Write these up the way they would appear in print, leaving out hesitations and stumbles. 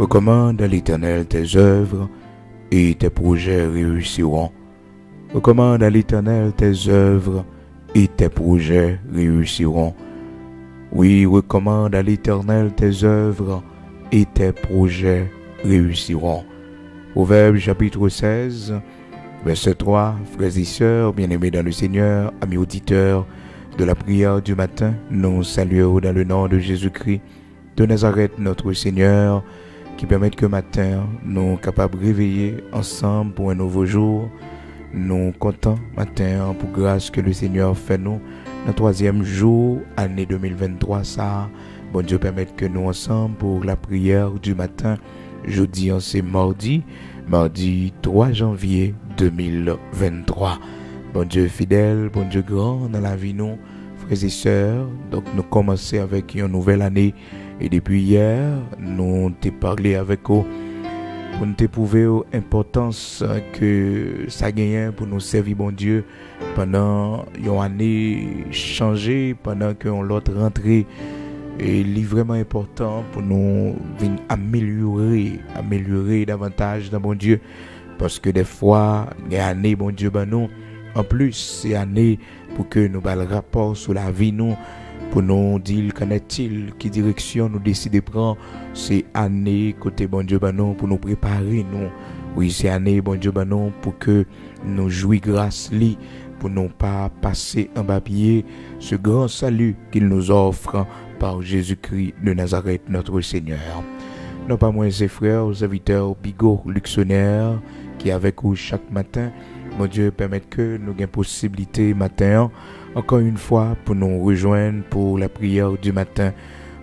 Recommande à l'Éternel tes œuvres et tes projets réussiront. Recommande à l'Éternel tes œuvres et tes projets réussiront. Oui, recommande à l'Éternel tes œuvres et tes projets réussiront. Proverbe chapitre 16, verset 3. Frères et sœurs, bien-aimés dans le Seigneur, amis auditeurs de la prière du matin, nous saluons dans le nom de Jésus-Christ de Nazareth, notre Seigneur, qui permet que matin, nous capables de réveiller ensemble pour un nouveau jour. Nous comptons matin pour grâce que le Seigneur fait nous, notre troisième jour, année 2023, ça. Bon Dieu permette que nous ensemble pour la prière du matin. Jeudi, c'est mardi 3 janvier 2023. Bon Dieu fidèle, bon Dieu grand dans la vie nous, frères et sœurs. Donc nous commençons avec une nouvelle année. Et depuis hier, nous t'ai parlé avec vous pour nous éprouver l'importance que ça gagne pour nous servir bon Dieu pendant une année changée, pendant qu'on l'autre rentrée. Et il est vraiment important pour nous venir améliorer davantage dans bon Dieu. Parce que des fois, les années, bon Dieu, ben nous, en plus, c'est années pour que nous ayons le rapport sur la vie, nous, pour nous dire, qu'en est-il, quelle direction nous décidons de prendre, c'est années, côté bon Dieu, ben nous, pour nous préparer, nous. Oui, c'est années, bon Dieu, ben nous, pour que nous jouions grâce, lui, pour nous pas passer en papier ce grand salut qu'il nous offre par Jésus-Christ de Nazareth, notre Seigneur. Non pas moins ses frères, aux serviteurs Bigot, Luxonnaire, qui est avec vous chaque matin. Mon Dieu, permet que nous ayons possibilité matin, encore une fois, pour nous rejoindre pour la prière du matin.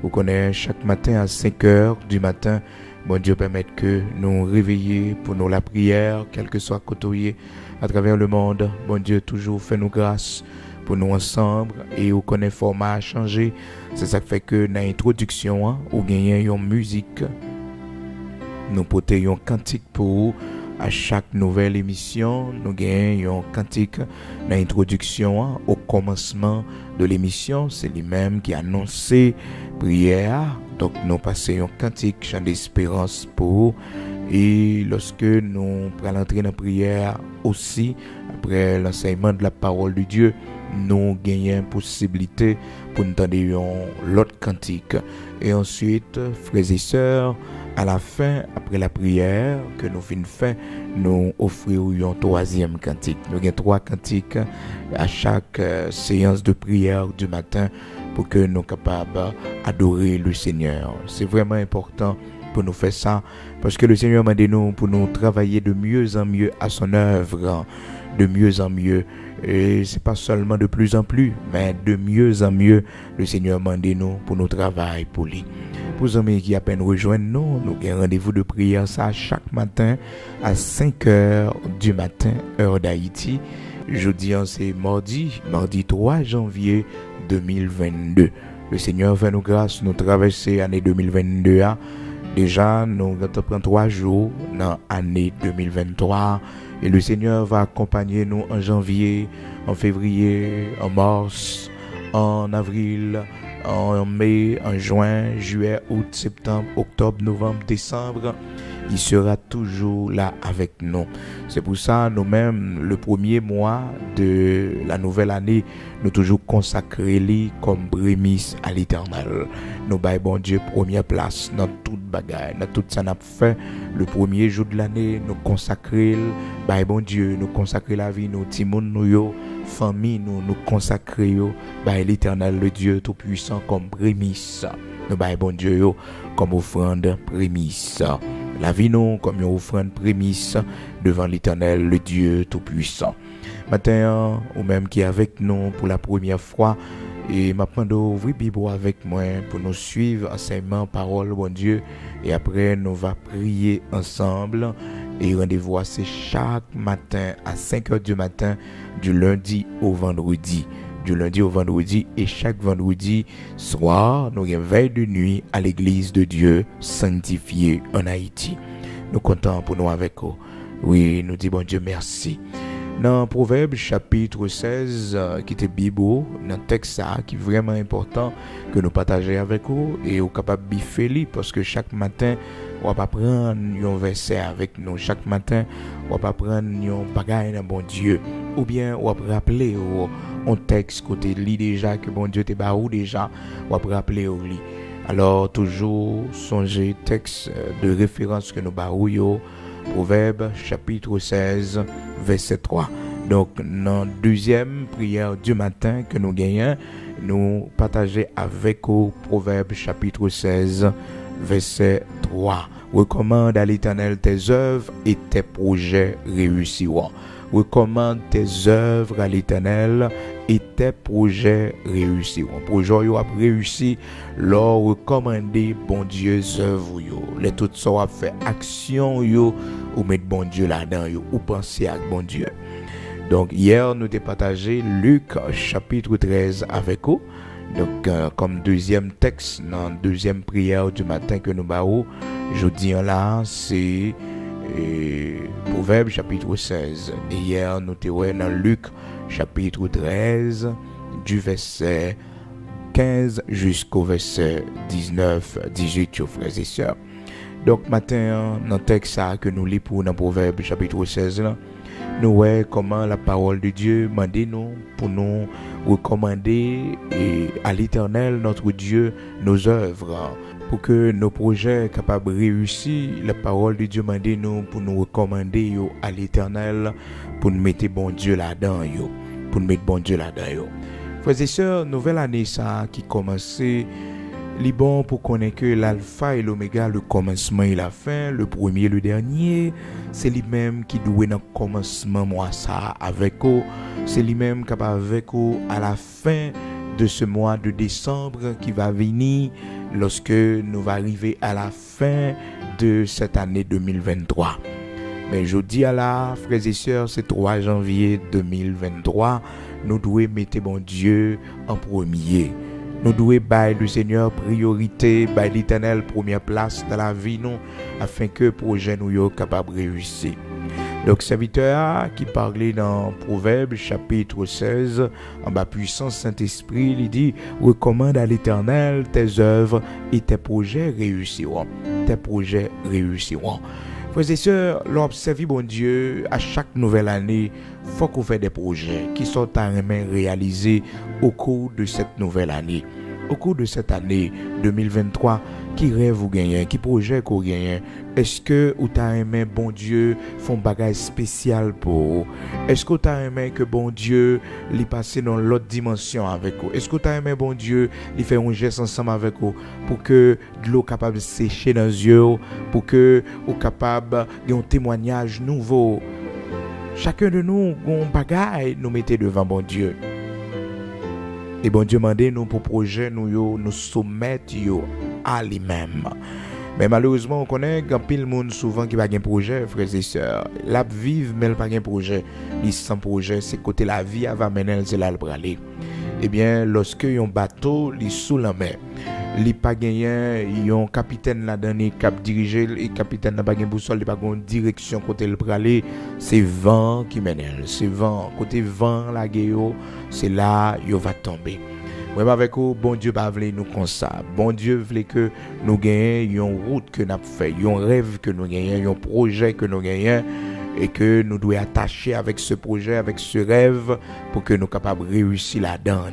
Vous connaissez chaque matin à 5 heures du matin. Mon Dieu, permet que nous réveiller pour nous la prière, quel que soit côtoyé à travers le monde. Bon Dieu, toujours fait nous grâce pour nous ensemble et vous connaissez format changé. C'est ça qui fait que dans l'introduction, ou gagnez une musique, nous portons un cantique pour vous. À chaque nouvelle émission, nous gagnons un cantique dans l'introduction. Au commencement de l'émission, c'est lui-même qui a annoncé prière. Donc nous passons un cantique, chant d'espérance pour vous. Et lorsque nous prenons l'entrée dans la prière aussi, après l'enseignement de la parole de Dieu, nous gagnons possibilité pour nous entendre l'autre cantique. Et ensuite, frères et sœurs, à la fin, après la prière que nous finissons faire, nous offrons un troisième cantique. Nous avons 3 cantiques à chaque séance de prière du matin pour que nous soyons capables d'adorer le Seigneur. C'est vraiment important pour nous faire ça, parce que le Seigneur m'a dit nous pour nous travailler de mieux en mieux à son œuvre, de mieux en mieux. Et c'est pas seulement de plus en plus, mais de mieux en mieux, le Seigneur m'a dit nous pour nous travailler pour lui. Pour les amis qui à peine rejoignent nous avons rendez-vous de prière ça chaque matin à 5 heures du matin, heure d'Haïti. Jeudi, c'est mardi 3 janvier 2022. Le Seigneur fait nous grâce, nous traverser l'année 2022. Déjà, nous avons 3 jours dans l'année 2023. Et le Seigneur va accompagner nous en janvier, en février, en mars, en avril, en mai, en juin, juillet, août, septembre, octobre, novembre, décembre. Il sera toujours là avec nous. C'est pour ça, nous-mêmes, le premier mois de la nouvelle année, nous toujours consacrés comme prémisse à l'Éternel. Nous baillons bon Dieu première place dans toute bagaille, dans tout ça n'a fait. Le premier jour de l'année, nous consacrer, bon Dieu, nous consacrer la vie, nous timoun nous yo, famille, nous consacrer yo, l'Éternel, le Dieu tout-puissant comme prémisse. Nous baillons bon Dieu yo, comme offrande prémisse. La vie nous comme une offrande prémisse devant l'Éternel, le Dieu tout-puissant. Matin, ou même qui est avec nous pour la première fois, et maintenant d'ouvrir Bible avec moi pour nous suivre enseignement, parole, bon Dieu. Et après, nous va prier ensemble. Et rendez-vous c'est chaque matin à 5 heures du matin, du lundi au vendredi. Du lundi au vendredi, et chaque vendredi soir, nous avons veille de nuit à l'église de Dieu sanctifiée en Haïti. Nous comptons pour nous avec vous. Oui, nous disons bon Dieu merci. Dans Proverbe chapitre 16, qui était Bible, dans le texte qui est vraiment important que nous partageons avec vous et vous capable de biffer parce que chaque matin, on va pas prendre un verset avec nous. Chaque matin, on va pas prendre un bagage dans bon Dieu. Ou bien, on va rappeler un texte côté lit déjà que bon Dieu te barou déjà, on va rappeler au lit. Alors, toujours songer texte de référence que nous barou yo. Proverbe chapitre 16, verset 3. Donc, dans la deuxième prière du matin que nous gagnons, nous partageons avec vous Proverbe chapitre 16, verset 3. Recommande à l'Éternel tes œuvres et tes projets réussiront. Recommande tes œuvres à l'Éternel et tes projets réussiront. Projet yo a réussi, leur recommander bon Dieu œuvres yo. Les tout ça a fait action yo ou mettre bon Dieu là-dedans yo ou penser à bon Dieu. Donc hier nous avons partagé Luc chapitre 13 avec vous. Donc comme deuxième texte dans la deuxième prière du matin que nous baou, je dis là c'est Proverbe chapitre 16. Et hier nous étions dans Luc chapitre 13 du verset 15 jusqu'au verset 19-18 frères et sœurs. Donc matin dans le texte que nous lisons pour dans Proverbe chapitre 16 là, nous voyons comment la parole de Dieu m'a dit nous pour nous recommander à l'Éternel notre Dieu nos œuvres pour que nos projets capables de réussir. La parole de Dieu m'a dit nous pour nous recommander à l'Éternel pour nous mettre bon Dieu là-dedans pour nous mettre bon Dieu là-dedans. Frères et sœurs, nouvelle année ça qui commençait. Il est bon pour connaître que l'alpha et l'oméga, le commencement et la fin, le premier et le dernier, c'est lui-même qui doit dans le commencement moi ça avec vous, c'est lui-même capable avec vous à la fin de ce mois de décembre qui va venir lorsque nous va arriver à la fin de cette année 2023. Mais je dis à la frères et sœurs, c'est 3 janvier 2023, nous devons mettre bon Dieu en premier. Nous devons bailler le Seigneur priorité, bailler l'Éternel première place dans la vie nous, afin que le projet nous soit capable de réussir. Donc, serviteur qui parlait dans Proverbe chapitre 16, en bas puissant Saint-Esprit, il dit, recommande à l'Éternel tes œuvres et tes projets réussiront. Tes projets réussiront. Frères et sœurs, l'observer bon Dieu, à chaque nouvelle année, il faut qu'on fasse des projets qui sont à réalisés au cours de cette nouvelle année. Au cours de cette année 2023, qui rêve vous gagnez, qui projet vous gagnez? Est-ce que vous avez aimé bon Dieu font bagage spécial pour vous? Est-ce que vous avez aimé que bon Dieu lui passe dans l'autre dimension avec vous? Est-ce que vous avez aimé bon Dieu lui fait un geste ensemble avec vous pour que de l'eau capable de sécher dans les yeux, pour que vous capable de un témoignage nouveau? Chacun de nous, un bagage nous mettez devant bon Dieu. Et bon Dieu demande nous pour projet nous soumettre à lui-même. Mais malheureusement, on connaît qu'un pile monde souvent qui n'a pas un projet, frères et sœurs. La vive, mais elle n'a pas un projet. Il sans projet, c'est côté la vie, elle va mener, c'est là le aller. Eh bien, lorsque un bateau, il sous la mer, il pas gagné, il y a un capitaine là-dedans qui a dirigé, le capitaine n'a pas gagné boussole, il n'a pas une direction côté le aller, c'est vent qui mène, c'est vent, côté vent la gueule, c'est là il va tomber. Même avec vous, bon Dieu va vouloir nous comme ça. Bon Dieu veut que nous gagnions une route que nous avons fait, un rêve que nous gagnions, un projet que nous gagnions et que nous devons attacher avec ce projet, avec ce rêve pour que nous soyons capables de réussir là-dedans.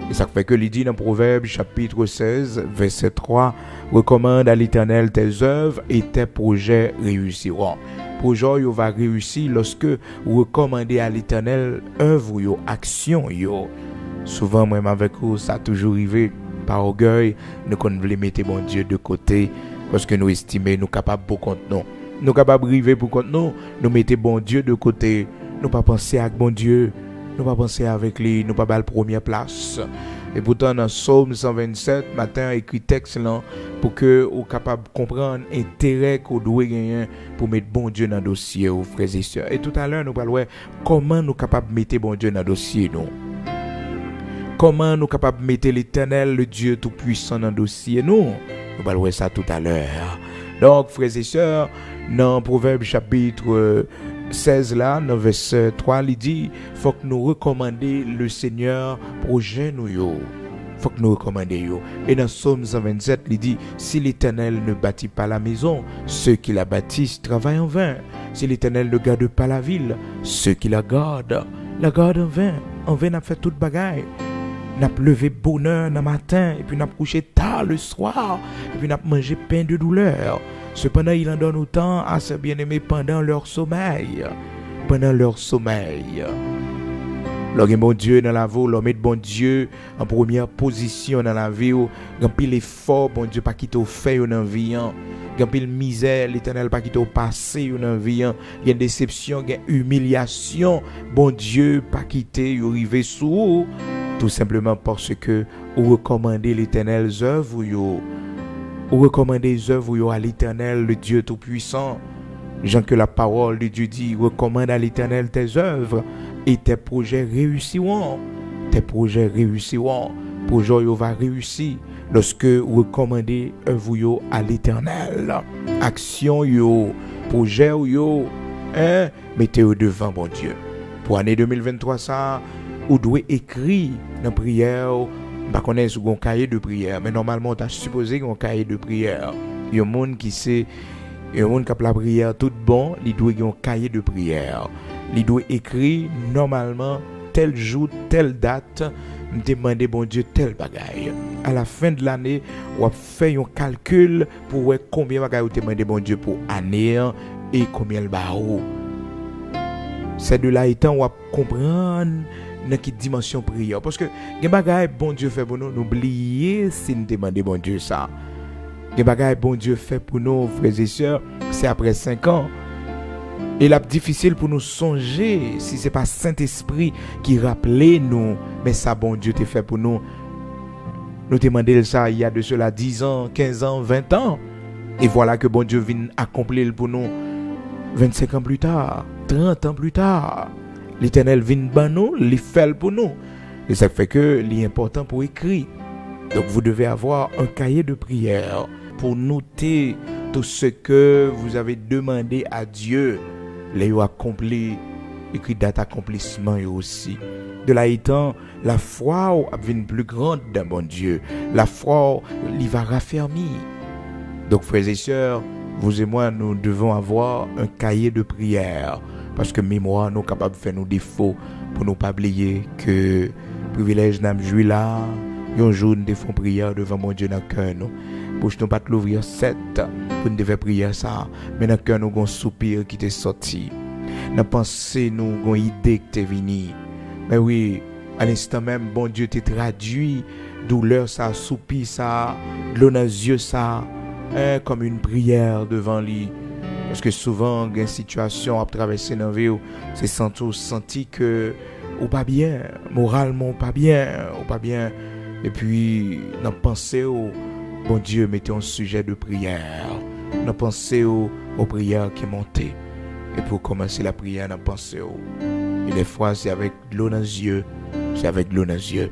Et ça fait que il dit dans Proverbe chapitre 16, verset 3, recommande à l'Éternel tes œuvres et tes projets réussiront. Projet va réussir lorsque vous recommandez à l'Éternel œuvre yo, action yo. Souvent même avec vous, ça a toujours arrivé par orgueil, nous voulons mettre bon Dieu de côté parce que nous estimons nous capables pour compte nous. Nous capables de arriver pour compte nous, nous mettons bon Dieu de côté. Nous pas penser à bon Dieu. Nous pas penser avec lui, nous pas la première place. Et pourtant dans Psaume 127 matin écrit texte là pour que vous capable comprendre intérêt qu'on doit gagner pour mettre bon Dieu dans le dossier aux frères et sœurs. Et tout à l'heure nous parlons comment nous capable mettre bon Dieu dans le dossier nous. Comment nous capable mettre l'Éternel le Dieu tout puissant dans le dossier nous. Nous parlons ça tout à l'heure. Donc frères et sœurs, dans Proverbe chapitre 16 là, dans verset 3, il dit, faut que nous recommander le Seigneur projet nous yo. Faut que nous recommander yo. Et dans Psaume 127, il dit, si l'Éternel ne bâtit pas la maison, ceux qui la bâtissent travaillent en vain. Si l'Éternel ne garde pas la ville, ceux qui la gardent en vain. En vain, n'a fait toute bagaille. N'a levé bonheur dans matin et puis n'a couché tard le soir et puis n'a mangé pain de douleur. Cependant, il en donne autant à ses bien-aimés pendant leur sommeil. pendant leur sommeil. L'homme bon Dieu dans la vie, l'homme est bon Dieu en première position dans la vie, grand pile effort bon Dieu pas quitter au fait dans la vie, grand pile misère l'Éternel pas quitter au passé dans la vie, il y a déception, il y a humiliation, bon Dieu pas quitter ou arriver sous tout simplement parce que vous recommandez l'Éternel œuvres ou recommandez les œuvres à l'Éternel le Dieu tout puissant. Jean que la parole de Dieu dit, recommande à l'Éternel tes œuvres et tes projets réussiront. Tes projets réussiront. Projet va réussir lorsque vous recommandez œuvres à l'Éternel. Action projet mettez-vous devant bon Dieu. Pour l'année 2023 ça, vous devez écrire dans prière. Je ne connais pas un cahier de prière, mais normalement on a supposé un cahier de prière. Il y a un monde qui sait. Et un monde qui a la prière tout bon, il doit avoir un cahier de prière. Il doit écrire normalement tel jour, telle date, me demander bon Dieu tel bagaille. À la fin de l'année, on va faire un calcul pour voir combien bagaille vous demander bon Dieu pour année et combien le barreau. C'est de là étant on va comprendre dans quelle dimension prière parce que les bagaille bon Dieu fait pour nous, n'oubliez si nous demandons bon Dieu ça. Les bagages bon Dieu fait pour nous, frères et sœurs, c'est après 5 ans. Et là, difficile pour nous songer si ce n'est pas Saint-Esprit qui rappelait nous, mais ça, bon Dieu t'a fait pour nous. Nous demandons ça il y a de cela 10 ans, 15 ans, 20 ans. Et voilà que bon Dieu vient accomplir pour nous 25 ans plus tard, 30 ans plus tard. L'Éternel vient ban nous, il fait pour nous. Et ça fait que l'important pour écrire. Donc vous devez avoir un cahier de prière pour noter tout ce que vous avez demandé à Dieu. Les accompli, écrit date accomplissement aussi. De là étant, la foi devient plus grande dans mon Dieu. La foi, il va raffermir. Donc frères et sœurs, vous et moi, nous devons avoir un cahier de prière. Parce que mémoire, nous sommes capables de faire nos défauts pour ne pas oublier que le privilège n'a pas là. Un jour, nous devons prier devant mon Dieu dans le cœur. Pour nous pas l'ouvrir 7 pour nous devons prier ça. Mais dans le cœur, nous avons un soupir qui est sorti. Dans la pensée, nous avons une idée qui est venue. Mais oui, à l'instant même, bon Dieu t'a traduit douleur, ça, soupir, ça, l'eau dans les yeux, ça, comme une prière devant lui. Parce que souvent, il y a une situation à traverser dans la vie, c'est senti que ou pas bien, moralement ou pas bien. Et puis, dans la pensée, bon Dieu, mettez un sujet de prière. Dans la pensée, aux prières qui montent. Et pour commencer la prière, dans la pensée, et des fois, c'est avec de l'eau dans les yeux.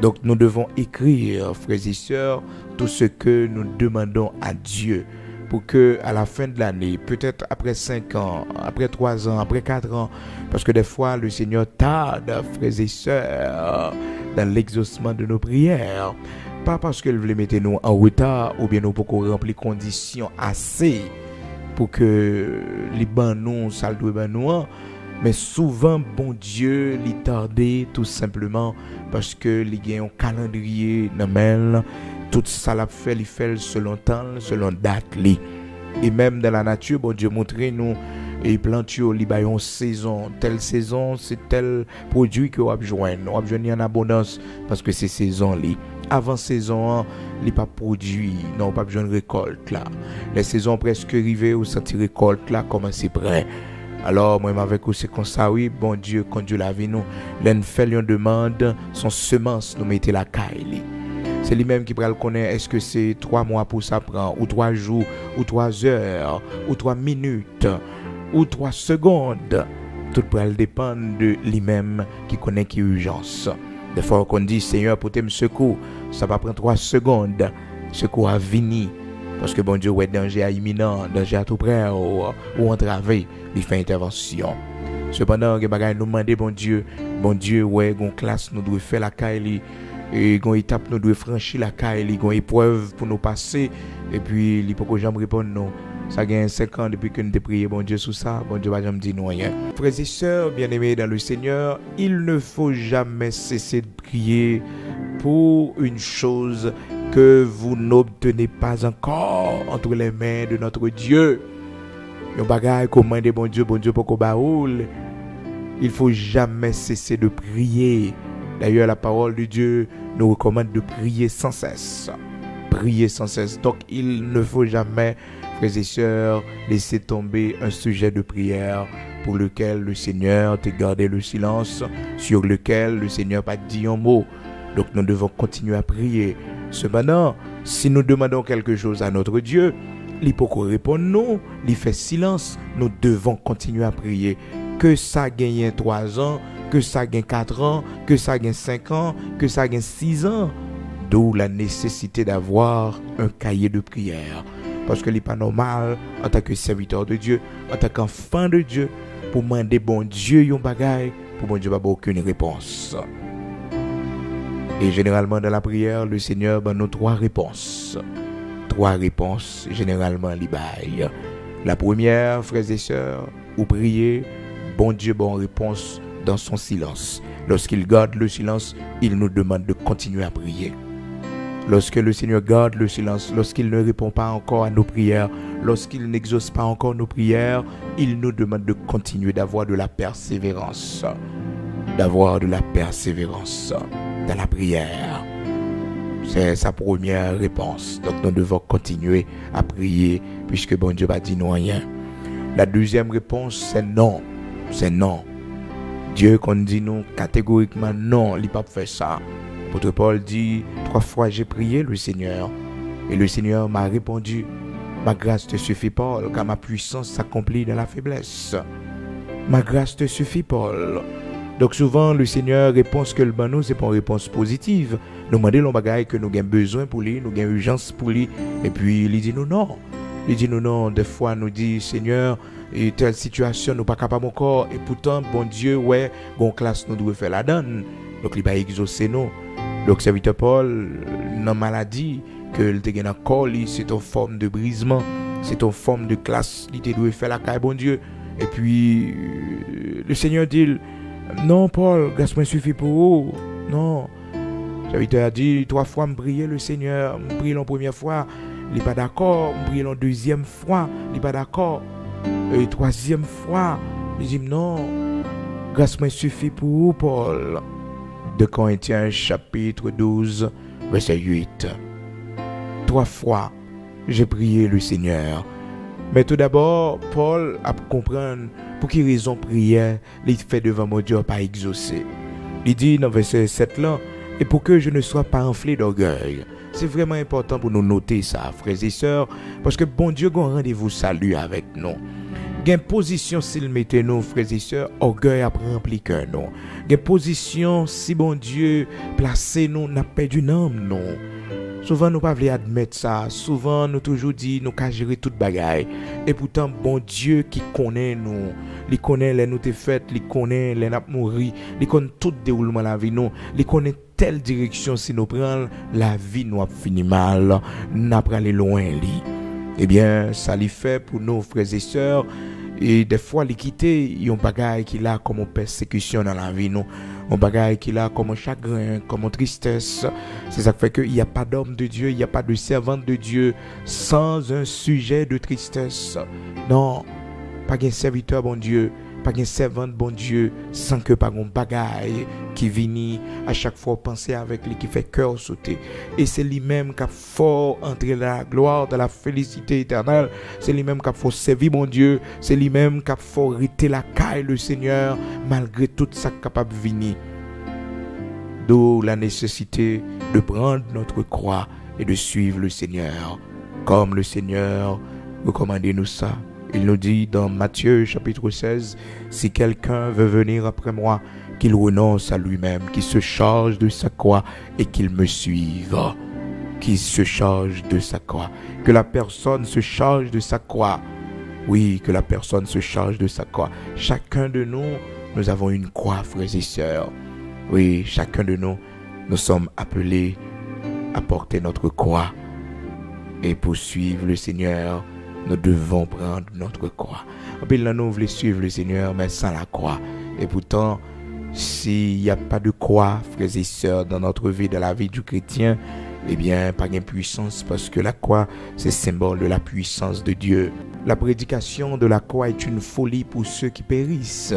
Donc, nous devons écrire, frères et sœurs, tout ce que nous demandons à Dieu. Pour que à la fin de l'année, peut-être après 5 ans, après 3 ans, après 4 ans, parce que des fois le Seigneur tarde, frères et sœurs, dans l'exaucement de nos prières. Pas parce qu'il voulait mettre nous en retard ou bien nous pour qu'on remplit conditions assez pour que les nous, ça le doit nous, mais souvent bon Dieu les tardait tout simplement parce que il y a un calendrier dans mail. Tout ça l'a fait, il fait selon temps, selon date. Et même dans la nature, bon Dieu montre nous et plante il y a une saison, telle saison, c'est tel produit que vous avez besoin. Vous avez besoin en abondance parce que c'est saison là. Avant saison, il n'est pas produit, non, pas besoin de récolte là. Les saisons presque arrivées, vous sentez récolte là, comment c'est prêt. Alors, moi, avec vous, c'est comme ça, oui, bon Dieu, quand Dieu l'a vu nous, l'un fait une demande, son semence, nous mettez la caille. C'est lui-même qui pourra le connaître. Est-ce que c'est 3 mois pour ça prend, ou 3 jours, ou 3 heures, ou 3 minutes, ou 3 secondes. Tout pourra le dépendre de lui-même qui connaît qui est urgence. Des fois qu'on dit, Seigneur, pour te me secours, ça va prendre 3 secondes. Secours à venir. Parce que bon Dieu, ouais, danger à imminent, danger à tout près, ou entravé, il fait intervention. Cependant, nous demandons, bon Dieu, ouais, une classe, nous devons faire la caille. Et une étape nous devons franchir la caille, une épreuve pour nous passer et puis il faut que j'aime répondre non. Ça gagne 5 ans depuis que nous avons prié bon Dieu sur ça, bon Dieu va jamais dire non rien. Frères et sœurs, bien-aimés dans le Seigneur, il ne faut jamais cesser de prier pour une chose que vous n'obtenez pas encore entre les mains de notre Dieu. Nous bagaille comment de bon Dieu pour qu'on baoule. Il faut jamais cesser de prier. D'ailleurs, la parole de Dieu nous recommande de prier sans cesse. Prier sans cesse. Donc, il ne faut jamais, frères et sœurs, laisser tomber un sujet de prière pour lequel le Seigneur t'a gardé le silence, sur lequel le Seigneur n'a pas dit un mot. Donc, nous devons continuer à prier. Cependant, si nous demandons quelque chose à notre Dieu, il peut répondre non, il fait silence. Nous devons continuer à prier. Que ça gagne 3 ans, que ça gagne 4 ans, que ça gagne 5 ans, que ça gagne 6 ans. D'où la nécessité d'avoir un cahier de prière. Parce que ce n'est pas normal, en tant que serviteur de Dieu, en tant qu'enfant de Dieu, pour demander bon Dieu yon bagay, pour bon Dieu n'a aucune réponse. Et généralement dans la prière, le Seigneur donne nous 3 réponses. 3 réponses, généralement, li bail. La première, frères et sœurs, ou prier, bon Dieu bon réponse dans son silence. Lorsqu'il garde le silence, il nous demande de continuer à prier. Lorsque le Seigneur garde le silence, lorsqu'il ne répond pas encore à nos prières, lorsqu'il n'exauce pas encore nos prières, il nous demande de continuer, d'avoir de la persévérance. D'avoir de la persévérance dans la prière. C'est sa première réponse. Donc nous devons continuer à prier puisque bon Dieu n'a dit non rien. La deuxième réponse, c'est non. C'est non. Dieu qu'on dit nous catégoriquement non, il n'a pas fait ça. L'apôtre Paul dit 3 fois j'ai prié le Seigneur et le Seigneur m'a répondu ma grâce te suffit Paul car ma puissance s'accomplit dans la faiblesse. Ma grâce te suffit Paul. Donc souvent le Seigneur répond ce que le ban nous c'est pas une réponse positive. Nous demandons les bagailles que nous avons besoin pour lui, nous avons urgence pour lui et puis il dit nous non. Il dit nous non, des fois nous dit Seigneur et telle situation nous pas capable encore et pourtant bon Dieu ouais bon classe nous doit faire la donne. Donc il va exaucer nous. Donc serviteur Paul dans maladie que le te gagne encore c'est une forme de brisement, c'est une forme de classe, il te doit faire la caille bon Dieu et puis le Seigneur dit non Paul, grâce moi suffit pour vous. Non. Serviteur a dit 3 fois me prier le Seigneur, me prier la première fois, il n'est pas d'accord, me prier la deuxième fois, il n'est pas d'accord. Et 3e fois, il dit non, grâce moi suffit pour vous Paul. De Corinthiens chapitre 12 verset 8. 3 fois j'ai prié le Seigneur. Mais tout d'abord, Paul a comprendre pour quelle raison prière, il fait devant mon Dieu pas exaucé. Il dit dans verset 7 là, et pour que je ne sois pas enflé d'orgueil. C'est vraiment important pour nous noter ça, frères et sœurs, parce que bon Dieu a un rendez-vous salut avec nous. Gain position s'il mettait nous, frères et sœurs, orgueil a rempli cœur nous. Gain position si bon Dieu placé nous, n'a perdu âme nous. Souvent nous pas voulons admettre ça. Souvent nous toujours dit nous qu'à gérer toute bagaille. Et pourtant bon Dieu qui connaît nous, il connaît les nous t'es faites, il connaît les n'a mourir, il connaît tout déroulement de la vie nous, il connaît telle direction si nous prenons la vie nous a fini mal, n'a pas aller loin li. Eh bien ça lui fait pour nos frères et sœurs et des fois les quitter, il y a un bagaille qui là comme une persécution dans la vie nous. Un bagaille qui là comme un chagrin, comme une tristesse. C'est ça qui fait qu'il n'y a pas d'homme de Dieu, il n'y a pas de servante de Dieu sans un sujet de tristesse. Non, pas un serviteur bon Dieu, pas un servante bon Dieu sans que pas un bagaille qui vient à chaque fois penser avec lui, qui fait cœur sauter. Et c'est lui-même qui a fort entrer dans la gloire, dans la félicité éternelle. C'est lui-même qui a fort servir mon Dieu. C'est lui-même qui a fort rester la caille le Seigneur malgré tout ça capable de venir. D'où la nécessité de prendre notre croix et de suivre le Seigneur. Comme le Seigneur recommande nous ça. Il nous dit dans Matthieu chapitre 16, si quelqu'un veut venir après moi, qu'il renonce à lui-même, qu'il se charge de sa croix et qu'il me suive. Qu'il se charge de sa croix. Que la personne se charge de sa croix. Oui, que la personne se charge de sa croix. Chacun de nous, nous avons une croix, frères et sœurs. Oui, chacun de nous, nous sommes appelés à porter notre croix. Et pour suivre le Seigneur, nous devons prendre notre croix. Là, nous voulons suivre le Seigneur, mais sans la croix. Et pourtant, s'il n'y a pas de croix, frères et sœurs, dans notre vie, dans la vie du chrétien, eh bien, pas de puissance, parce que la croix, c'est symbole de la puissance de Dieu. La prédication de la croix est une folie pour ceux qui périssent.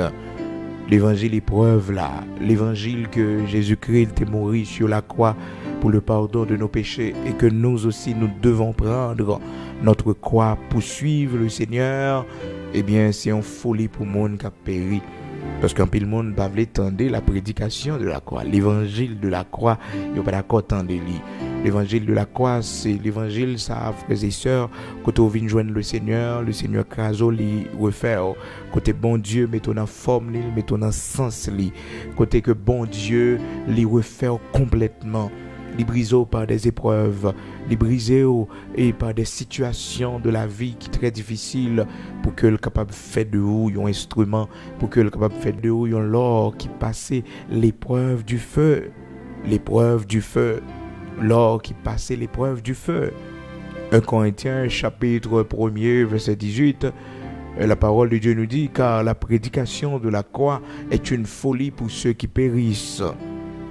L'évangile épreuve là, l'évangile que Jésus-Christ est mort sur la croix pour le pardon de nos péchés et que nous aussi nous devons prendre notre croix pour suivre le Seigneur, eh bien c'est une folie pour le monde qui a péri. Parce qu'un peu le monde va tendre la prédication de la croix, l'évangile de la croix, il n'y a pas d'accord tendre lui. L'évangile de la croix, c'est l'évangile, ça, frères et sœurs, quand on vient joindre le Seigneur craso li refaire. Côté bon Dieu, mettons en forme, mettons en sens li. Côté que bon Dieu, li refaire complètement. Les briser par des épreuves, les briser et par des situations de la vie qui sont très difficiles pour que le capable de faire de vous un instrument, pour que le capable de faire de vous un l'or qui passe l'épreuve du feu, l'or qui passe l'épreuve du feu. 1 Corinthiens chapitre 1er verset 18, la parole de Dieu nous dit, car la prédication de la croix est une folie pour ceux qui périssent.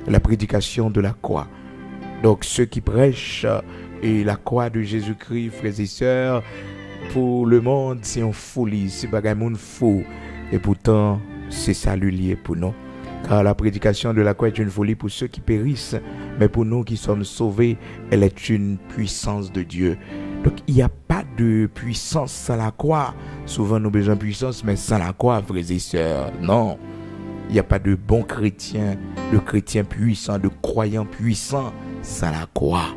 La prédication de la croix. Donc ceux qui prêchent et la croix de Jésus-Christ, frères et sœurs, pour le monde, c'est une folie, c'est pas un monde fou. Et pourtant, c'est salut lié pour nous. Car la prédication de la croix est une folie pour ceux qui périssent, mais pour nous qui sommes sauvés, elle est une puissance de Dieu. Donc il n'y a pas de puissance sans la croix. Souvent nous avons besoin de puissance, mais sans la croix, frères et sœurs, non. Il n'y a pas de bons chrétiens, de chrétiens puissants, de croyants puissants sans la croix.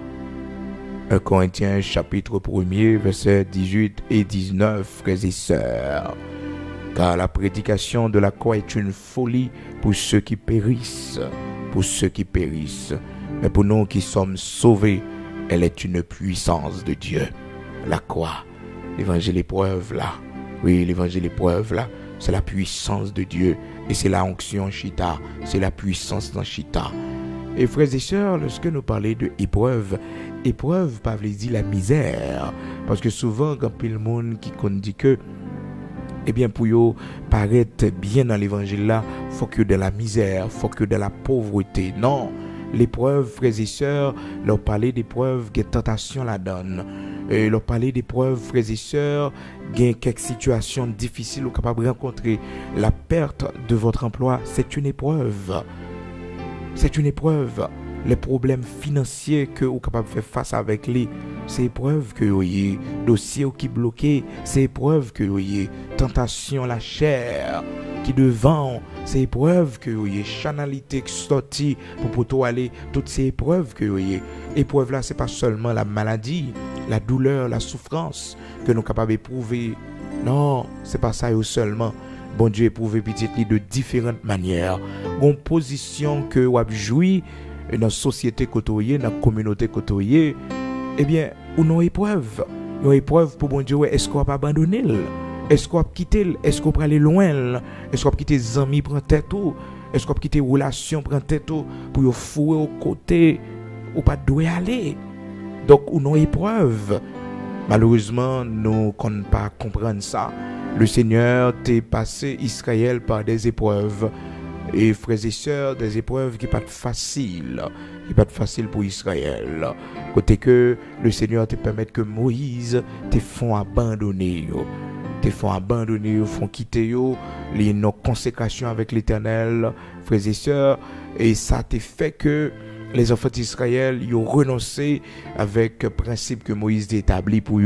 1 Corinthiens chapitre 1er, versets 18 et 19, frères et sœurs. Car la prédication de la croix est une folie pour ceux qui périssent, Mais pour nous qui sommes sauvés, elle est une puissance de Dieu. La croix, l'évangile épreuve là. Oui, l'évangile épreuve là, c'est la puissance de Dieu. Et c'est la onction chita, c'est la puissance dans chita. Et frères et sœurs, lorsque nous parlons de épreuve pas veut dire la misère. Parce que souvent, quand il y a le monde qui dit que, eh bien, pour yo paraître bien dans l'évangile là, faut que de la misère, faut que de la pauvreté. Non, l'épreuve, frères et sœurs, leur parler d'épreuve, des tentations la donne. Et leur parler d'épreuve, frères et sœurs, il y a quelques situations difficiles ou capables de rencontrer. La perte de votre emploi, c'est une épreuve. C'est une épreuve. Les problèmes financiers que vous êtes capable de faire face avec les, c'est épreuve que vous avez. Dossier qui bloqué, c'est épreuve que vous avez. Tentation la chair qui devant, c'est épreuve que vous avez. Chanalité qui sorti pour tout aller, toutes ces épreuves que vous avez. Épreuve là, c'est pas seulement la maladie, la douleur, la souffrance que nous sommes capables d'éprouver. Non, c'est pas ça seulement. Bon Dieu éprouve petit de différentes manières. Une position que vous avez joui dans la société côtoyée, dans la communauté côtoyée, eh bien, ou non épreuve. Une épreuve pour bon Dieu, est-ce qu'on va abandonner? Est-ce qu'on va quitter? Est-ce qu'on va aller loin? Est-ce qu'on va quitter les amis prendre tête tout? Est-ce qu'on va quitter les relations prendre tête tout pour vous fouer au côté ou pas doit aller? Donc, ou non épreuve. Malheureusement, nous ne connaissons pas comprendre ça. Le Seigneur t'a passé Israël par des épreuves. Et frères et sœurs, des épreuves qui ne sont pas faciles. Qui ne sont pas faciles pour Israël. Côté que le Seigneur te permet que Moïse te font abandonner. Te font abandonner, font quitter. Les nos consécrations avec l'Éternel, frères et sœurs. Et ça te fait que les enfants d'Israël ont renoncé avec le principe que Moïse a établi pour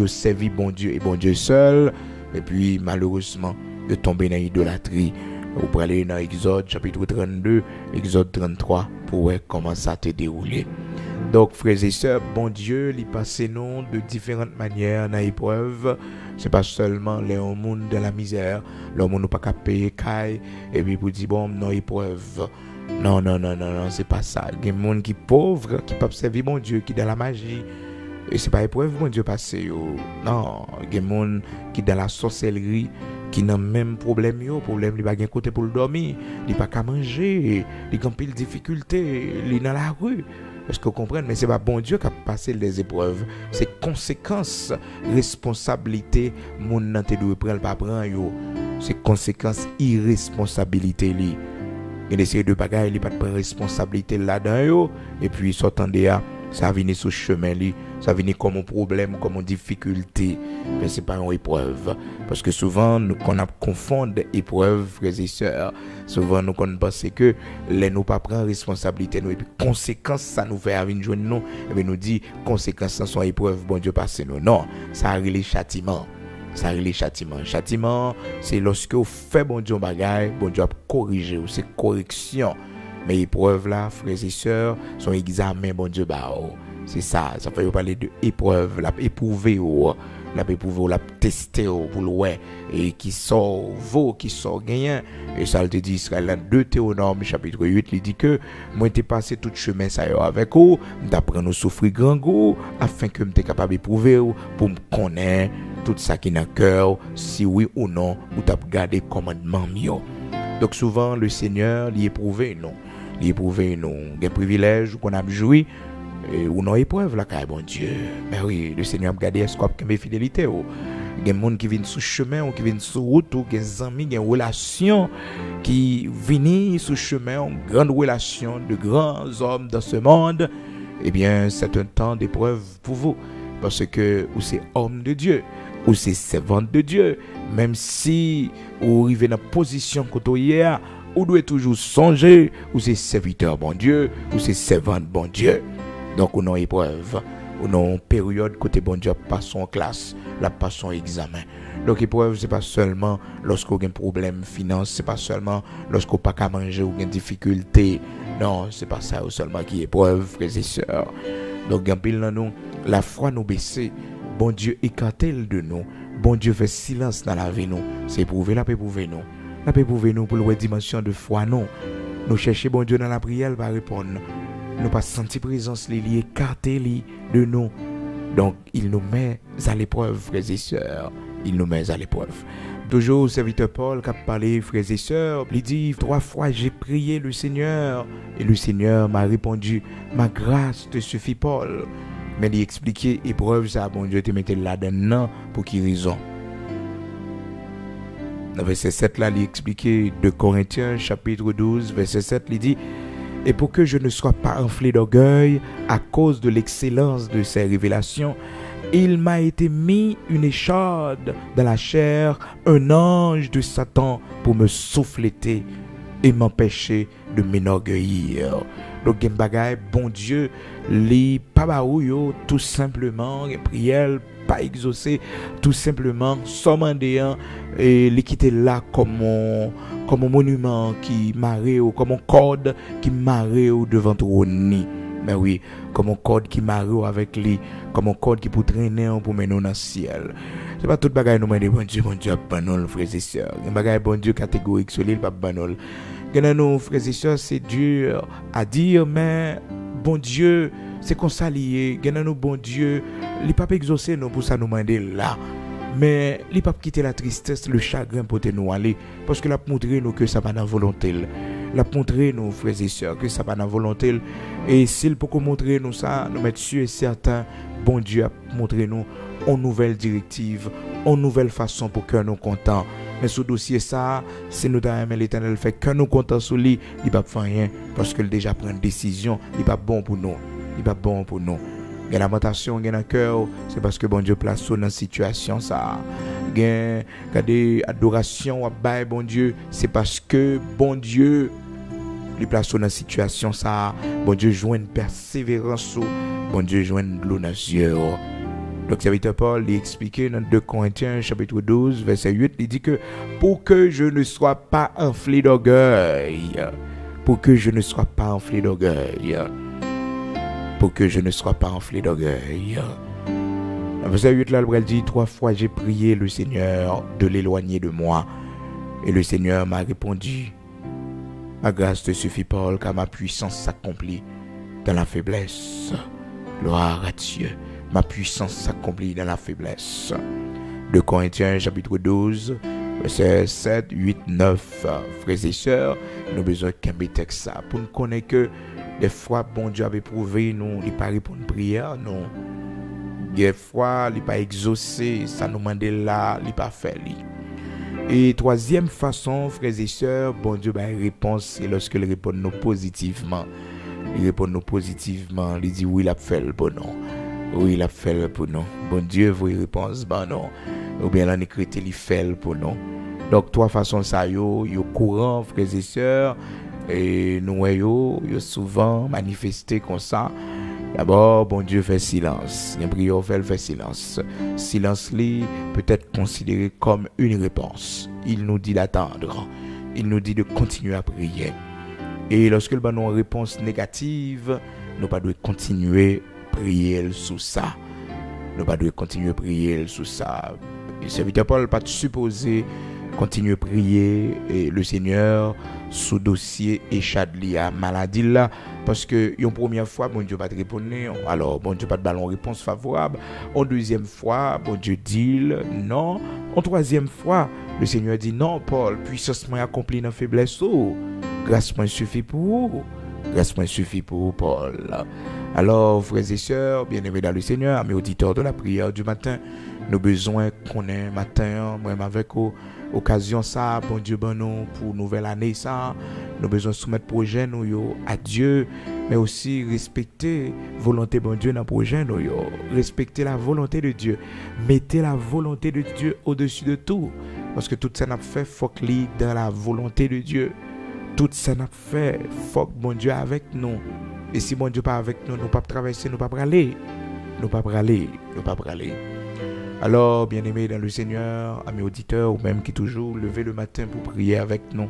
servir bon Dieu et bon Dieu seul. Et puis malheureusement, ils tombent dans l'idolâtrie. Vous pouvez aller dans Exode chapitre 32, Exode 33 pour voir comment ça s'est déroulé. Donc frères et sœurs, bon Dieu, il passe nous de différentes manières dans l'épreuve. C'est pas seulement les monde dans la misère, le monde n'a pas qu'à payer caille et puis pour dire bon non épreuve. Non, c'est pas ça. Il y a des gens qui sont pauvres, qui peuvent servir mon Dieu, qui sont dans la magie. Et c'est pas épreuve, mon Dieu, passé. Non, il y a des gens qui sont dans la sorcellerie, qui n'ont même problème. Problème, il n'y a pas côté pour le dormir, il n'y a pas qu'à manger, il y a pile de difficultés, il est dans la rue. Est-ce que vous comprenez? Mais c'est pas bon Dieu qui a passé les épreuves. C'est conséquences, responsabilité, mon nanté doit prendre pas prendre. C'est conséquences, irresponsabilité. Il essaie de bagaille, il pas de responsabilité là-dedans et puis sortant de là, ça vient sur chemin li, ça vient comme un problème, comme une difficulté, mais c'est pas une épreuve. Parce que souvent, nous qu'on a confondre épreuve, frères et sœurs, souvent nous qu'on pense que les nous pas prendre responsabilité nous et puis conséquences ça nous fait venir joindre nous et puis nous dit conséquences ça sont épreuve bon Dieu passer nous. Non, ça arrive les châtiments. Ça arrive les châtiments. Châtiment, c'est lorsque vous faites bon Dieu bagaille, bon Dieu a corrigé ou c'est correction. Mais épreuve là, frères et sœurs, son examen bon Dieu ba ou. C'est ça fait parler de épreuve, la éprouver ou la tester pour le ouais et qui sort gagnant et ça te dit Israël dans 2 Théonome chapitre 8 il dit que moi t'ai passé tout chemin ça avec vous d'apprendre nous souffrir grand goût afin que m'était capable d'éprouver pour me connaître tout ça qui dans cœur si oui ou non ou t'as gardé commandement mieux. Donc souvent le Seigneur l'éprouver nous des privilèges qu'on a joui ou non épreuve là bon Dieu. Mais oui, le Seigneur a gardé escope que mes fidélités ou des monde qui viennent sur chemin ou qui viennent sur route ou des amis, des relations qui viennent sur chemin, une grande relation de grands hommes dans ce monde. Eh bien, c'est un temps d'épreuve pour vous parce que ou c'est homme de Dieu ou c'est servante de Dieu, même si vous arrivez dans position côté ou doit toujours songer ou c'est serviteur bon Dieu ou c'est servante bon Dieu. Donc, on a épreuve, on a une période côté bon Dieu passe en classe, la passe en examen. Donc, épreuve, c'est pas seulement lorsqu'on a un problème finance, c'est pas seulement lorsqu'on pas qu'à manger ou une difficulté. Non, c'est pas ça seulement qui est épreuve, frères et sœurs. Donc, en pile dans nous, la foi nous baisser, bon Dieu écarté de nous, bon Dieu fait silence dans la vie nous, c'est éprouver la paix éprouver nous. La paix éprouver nous pour la dimension de foi non. Nous chercher bon Dieu dans la prière, il va répondre. Nous pas senti présence liée écarté de nous. Donc il nous met à l'épreuve, frères et sœurs. Il nous met à l'épreuve. Toujours serviteur Paul qui a parlé, frères et sœurs, il dit 3 fois j'ai prié le Seigneur et le Seigneur m'a répondu ma grâce te suffit Paul. Mais il expliquait épreuve ça bon Dieu te mettait là-dedans pour qui raison. Dans verset 7 là, il expliquait de Corinthiens chapitre 12 verset 7 il dit et pour que je ne sois pas enflé d'orgueil à cause de l'excellence de ces révélations, il m'a été mis une écharde dans la chair, un ange de Satan pour me souffleter et m'empêcher de m'enorgueillir. Donc, gen bagay, bon Dieu, li pa ba ou yo, tout simplement, gen prière pas exaucé, tout simplement, sommandéant, et li quitter là comme un monument qui marre ou comme un corde qui marre ou devant trône. Mais oui, comme un corde qui marre avec lui, comme un corde qui peut traîner pour mener dans le ciel. C'est pas tout bagay nous demander bon Dieu, banol, frères et sœurs. Un bagay bon Dieu catégorique sur l'île, pas banol. Nous, frères et sœurs, c'est dur à dire, mais bon Dieu, c'est qu'on s'allie. Nous, bon Dieu, il n'est pas exaucé nous pour ça nous demander là. Mais il n'est pas quitter la tristesse, le chagrin pour nous aller. Parce que l'a montré nous que ça va dans la volonté. L'a montré nous, frères et sœurs, que ça va dans la volonté. Et s'il peut montrer nous ça, nous mettre sûr et certain, bon Dieu a montré nous une nouvelle directive, une nouvelle façon pour que nous contents. Mais ce dossier ça, si nous avons l'Éternel fait que nous comptons sur lui, il ne va pas faire rien parce qu'il déjà prend une décision, il n'est pas bon pour nous. Il n'est pas bon pour nous. Il y a lamentation, il y a un cœur, c'est parce que bon Dieu place dans une situation ça. Il y a des adorations à bon Dieu, c'est parce que bon Dieu il place dans une situation ça. Bon Dieu joue une persévérance, bon Dieu joue une de l'eau dans les yeux. Donc, serviteur Paul il expliqué dans 2 Corinthiens chapitre 12 verset 8, il dit que pour que je ne sois pas enflé d'orgueil, pour que je ne sois pas enflé d'orgueil, pour que je ne sois pas enflé d'orgueil. Dans verset 8 là, il dit 3 fois j'ai prié le Seigneur de l'éloigner de moi et le Seigneur m'a répondu ma grâce te suffit Paul car ma puissance s'accomplit dans la faiblesse. Gloire à Dieu. Ma puissance s'accomplit dans la faiblesse. 2 Corinthiens chapitre 12, versets 7, 8, 9. Frères et sœurs, nous avons besoin qu'un texte ça. Pour nous connaître que des fois, bon Dieu avait prouvé, nous, il n'a pas répondu à prière, non. Des fois, il n'a pas exaucé, ça nous demande là, il n'a pas fait. Et troisième façon, frères et sœurs, bon Dieu a une réponse, c'est lorsqu'il répond nous positivement. il répond nous positivement, il dit oui, il a fait le bon nom. Oui, il a fait le pour nous. Bon Dieu, vous y réponse, ben non. Ou bien là, il il fait le pour nous. Donc, trois façons ça, yo courant, frères et sœurs, et nous, yo souvent manifesté comme ça. D'abord, bon Dieu fait silence. Il prière fait silence. Silence li peut être considéré comme une réponse. Il nous dit d'attendre. Il nous dit de continuer à prier. Et lorsque le nous une réponse négative, nous pas de continuer à prier sous ça. Nous pas de continuer à prier sous ça. Le serviteur Paul pas supposé continuer à prier et le Seigneur sous dossier échadli à maladie là parce que une première fois bon Dieu pas te répondre, alors bon Dieu pas de ballon réponse favorable, en deuxième fois bon Dieu dit non, en troisième fois le Seigneur dit non Paul, puissance m'a accompli dans faiblesse, grâce m'a suffit pour vous. Grâce m'a suffit pour Paul. Alors, frères et sœurs, bien-aimés dans le Seigneur, amis auditeurs de la prière du matin, nous besoin qu'on ait matin, moi avec occasion ça, bon Dieu ben nous pour nouvelle année ça, nous besoin soumettre projet nous yo à Dieu, mais aussi respecter volonté bon Dieu dans projet nous yo, respecter la volonté de Dieu, mettez la volonté de Dieu au-dessus de tout, parce que tout ça n'a fait faut que dans la volonté de Dieu. Tout ça n'a fait, faut que bon Dieu avec nous. Et si bon Dieu pas avec nous, nous pas traverser, nous pas aller. Nous pas aller. Alors, bien-aimés dans le Seigneur, amis auditeurs, ou même qui toujours levé le matin pour prier avec nous,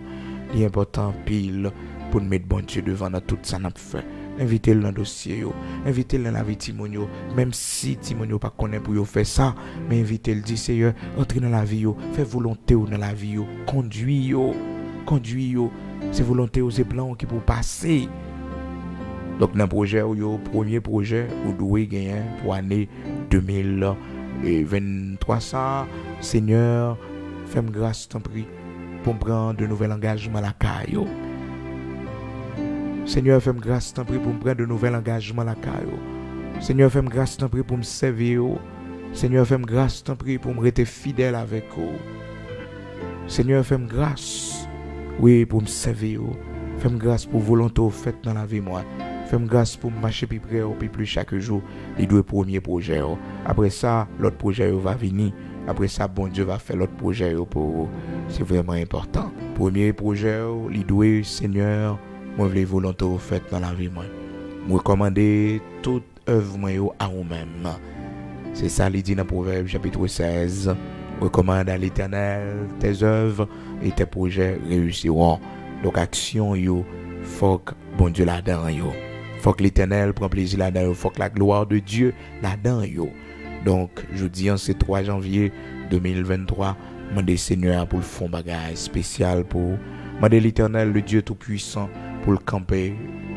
il est important pile pour nous mettre bon Dieu devant dans tout ça n'a fait. Invitez-le dans le dossier, invitez-le dans la vie Timonio, même si Timonio pas connaît pour yo faire ça, mais invitez-le, dit Seigneur, entrez dans la vie, fais volonté dans la vie, conduis, c'est volonté aux blancs qui pour passer. Donc dans le projet, premier projet, vous devez gagner pour l'année 2023 ça, Seigneur, fais-moi grâce, t'en prie, pour prendre de nouveaux engagements à la caille. Seigneur, fais-moi grâce, t'en prie, pour prendre de nouveaux engagements à la caille. Seigneur, fais-moi grâce, t'en prie, pour me servir. Seigneur, fais-moi grâce, t'en prie, pour me rester fidèle avec vous. Seigneur, fais-moi grâce, oui, pour me servir. Fais-moi grâce pour volonté faite dans la vie, moi. Fais-moi grâce pour marcher plus près, puis plus chaque jour, les deux premiers projets. Après ça, l'autre projet va venir. Après ça, bon Dieu va faire l'autre projet pour vous. C'est vraiment important. Premier projet, les deux, Seigneur, moi, je veux volonté faite dans la vie, moi. Je recommande toute œuvre à vous-même. C'est ça, il dit dans Proverbe chapitre 16. Recommande à l'Éternel tes œuvres et tes projets réussiront. Donc, action, faut que bon Dieu là-dedans, faut que l'Éternel prenne plaisir là-dedans, faut que la gloire de Dieu là-dedans, Donc, je dis en ce 3 janvier 2023, demandez Seigneur pour le fond bagage spécial pour demander l'Éternel, le Dieu tout-puissant, pour le camper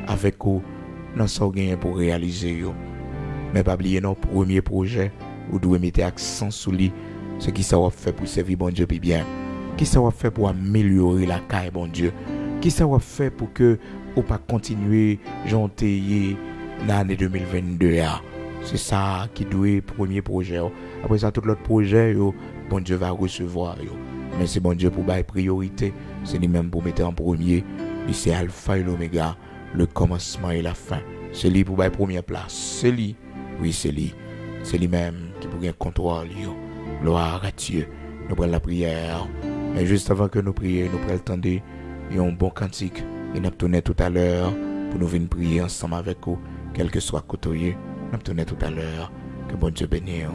avec vous, dans ce gain pour réaliser, Mais pas oublier nos premiers projets, vous devez mettre accent sur lui. Ce qui ça va faire pour servir bon Dieu puis bien. Qui ça va faire pour améliorer la caille bon Dieu. Qui ça va faire pour que ou pas continuer janter l'année 2022 là. C'est ça qui doit être premier projet. Après ça tout l'autre projet bon Dieu va recevoir Mais c'est bon Dieu pour bailler priorité, c'est lui même pour mettre en premier, c'est alpha et l'oméga, le commencement et la fin. C'est lui pour bailler première place. C'est lui. Oui, c'est lui. C'est lui même qui pour gagner contrôle. Gloire à Dieu. Nous prenons la prière. Mais juste avant que nous prions, nous prenons le temps de un bon cantique. Et nous tournons tout à l'heure pour nous venir prier ensemble avec vous, quel que soit côté. Nous tournons tout à l'heure. Que bon Dieu bénisse.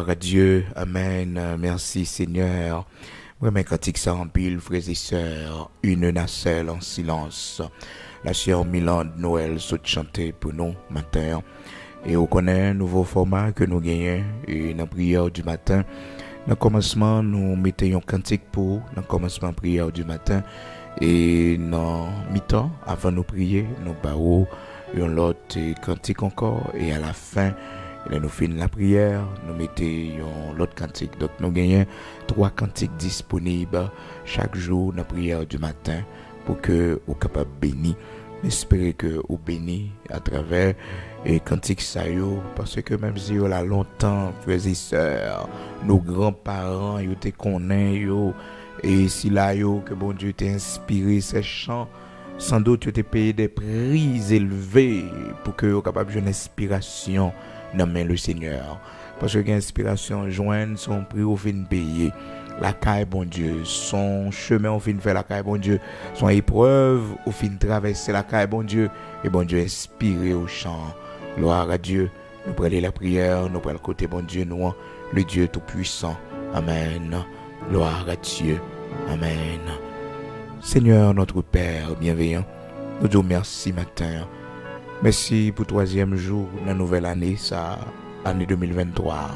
Gloire à Dieu. Amen. Merci Seigneur. Vraiment cantique ça en pile, frères et sœurs. Une nacelle en silence. La sœur Milan de Noël saute chanter pour nous matin. Et on connaît un nouveau format que nous gagnons. Et dans la prière du matin, dans le commencement, nous mettons un cantique pour dans le commencement de la prière du matin. Et dans mi-temps, avant de prier, nous baillons un autre cantique encore. Et à la fin, nous finissons la prière, nous mettons l'autre cantique. Donc nous gagnons 3 cantiques disponibles chaque jour dans la prière du matin pour que vous soyez capable de bénir. J'espère que vous bénissez à travers les cantiques parce que même si vous avez longtemps, frères et sœurs, nos grands-parents, ils te connaissent, et si là, que bon Dieu t'a inspiré ces chants, sans doute tu t'es payé des prix élevés pour que vous soyez capable d'une inspiration dans le Seigneur. Parce que l'inspiration joigne son prix au fin de payer. La caille, bon Dieu, son chemin au fin de faire la caille, bon Dieu, son épreuve au fin de traverser la caille, bon Dieu, et bon Dieu inspiré au chant. Gloire à Dieu. Nous prenons la prière, nous prenons le côté, bon Dieu, nous, le Dieu tout-puissant. Amen. Gloire à Dieu. Amen. Seigneur, notre Père bienveillant, nous disons merci matin. Merci pour le 3e jour de la nouvelle année, ça, année 2023.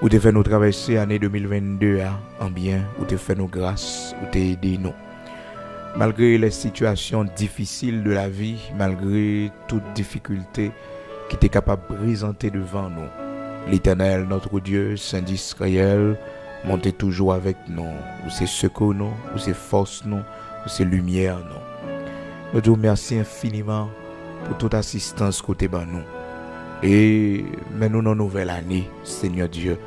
Où tu fait nous traverser l'année 2022 en bien, où tu fait nos grâces, où tu aidé nous. Malgré les situations difficiles de la vie, malgré toute difficulté qui t'est capable de présenter devant nous, l'Éternel, notre Dieu, Saint d'Israël, montez toujours avec nous, où c'est secours nous, où c'est force nous, où c'est lumière nous. Nous te remercions infiniment pour toute assistance côté ban nous. Et mais nous dans nouvelle année, Seigneur Dieu,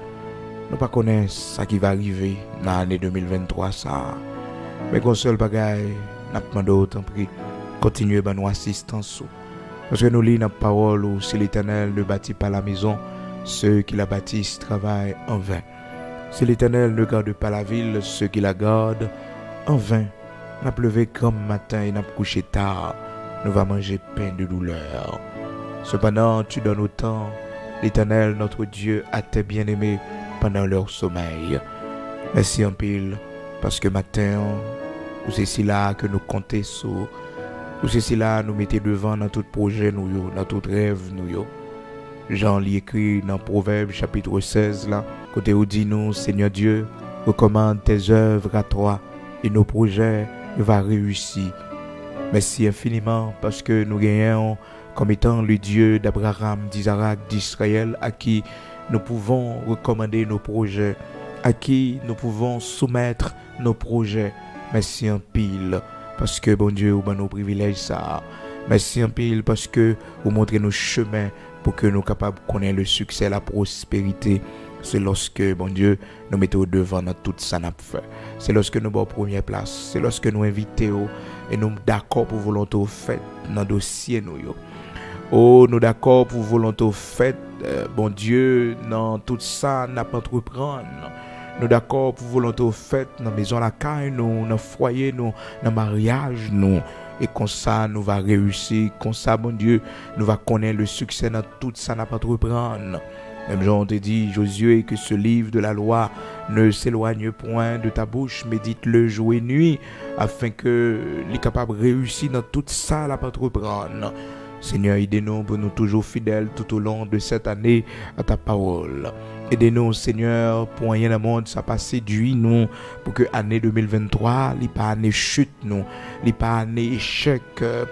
nous pas connaissons ce qui va arriver dans l'année 2023 ça. Mais qu'on seul bagaille, n'a pas demandé autant prix, continuer ban nous assistance. Parce que nous lisons la parole où si l'Éternel ne bâtit pas la maison, ceux qui la bâtissent travaillent en vain. Si l'Éternel ne garde pas la ville, ceux qui la gardent en vain. N'a pleuvé comme matin et n'a couché tard. Nous va manger pain de douleur. Cependant, tu donnes autant, l'Éternel, notre Dieu, à tes bien-aimés pendant leur sommeil. Merci en pile, parce que matin, ou c'est si là que nous comptons sur, ou c'est si là nous mettons devant dans tout projet, nous, dans tout rêve, nous. Jean l'y écrit dans Proverbe chapitre 16, là, côté où dit nous, Seigneur Dieu, recommande tes œuvres à toi, et nos projets vont réussir. Merci infiniment parce que nous gagnons comme étant le Dieu d'Abraham, d'Isaac, d'Israël, à qui nous pouvons recommander nos projets, à qui nous pouvons soumettre nos projets. Merci en pile parce que bon Dieu, vous nos privilèges ça. Merci en pile parce que vous montrez nos chemins pour que nous soyons capables de connaître le succès, la prospérité. C'est lorsque, bon Dieu, nous mettons au devant dans tout ça n'a fait. C'est lorsque nous sommes en première place. C'est lorsque nous invitons et nous d'accord pour volonté faite dans le dossier nous. Oh, nous d'accord pour volonté faite, bon Dieu, dans tout ça n'a pas entreprendre. Nous d'accord pour volonté faite dans la maison la caille nous, dans le foyer nous, dans le mariage nous. Et comme ça, nous va réussir. Comme ça, bon Dieu, nous va connaître le succès dans tout ça n'a pas entreprendre. Même Jean te dit, Josué, que ce livre de la loi ne s'éloigne point de ta bouche, médite-le jour et nuit, afin que les capables de réussir dans toute ça la pas entreprendre. Seigneur, aidez-nous pour nous toujours fidèles tout au long de cette année à ta parole. Aidez-nous, Seigneur, pour rien au monde, ça pas séduit nous, pour que l'année 2023, n'est pas année chute nous, n'est pas année échec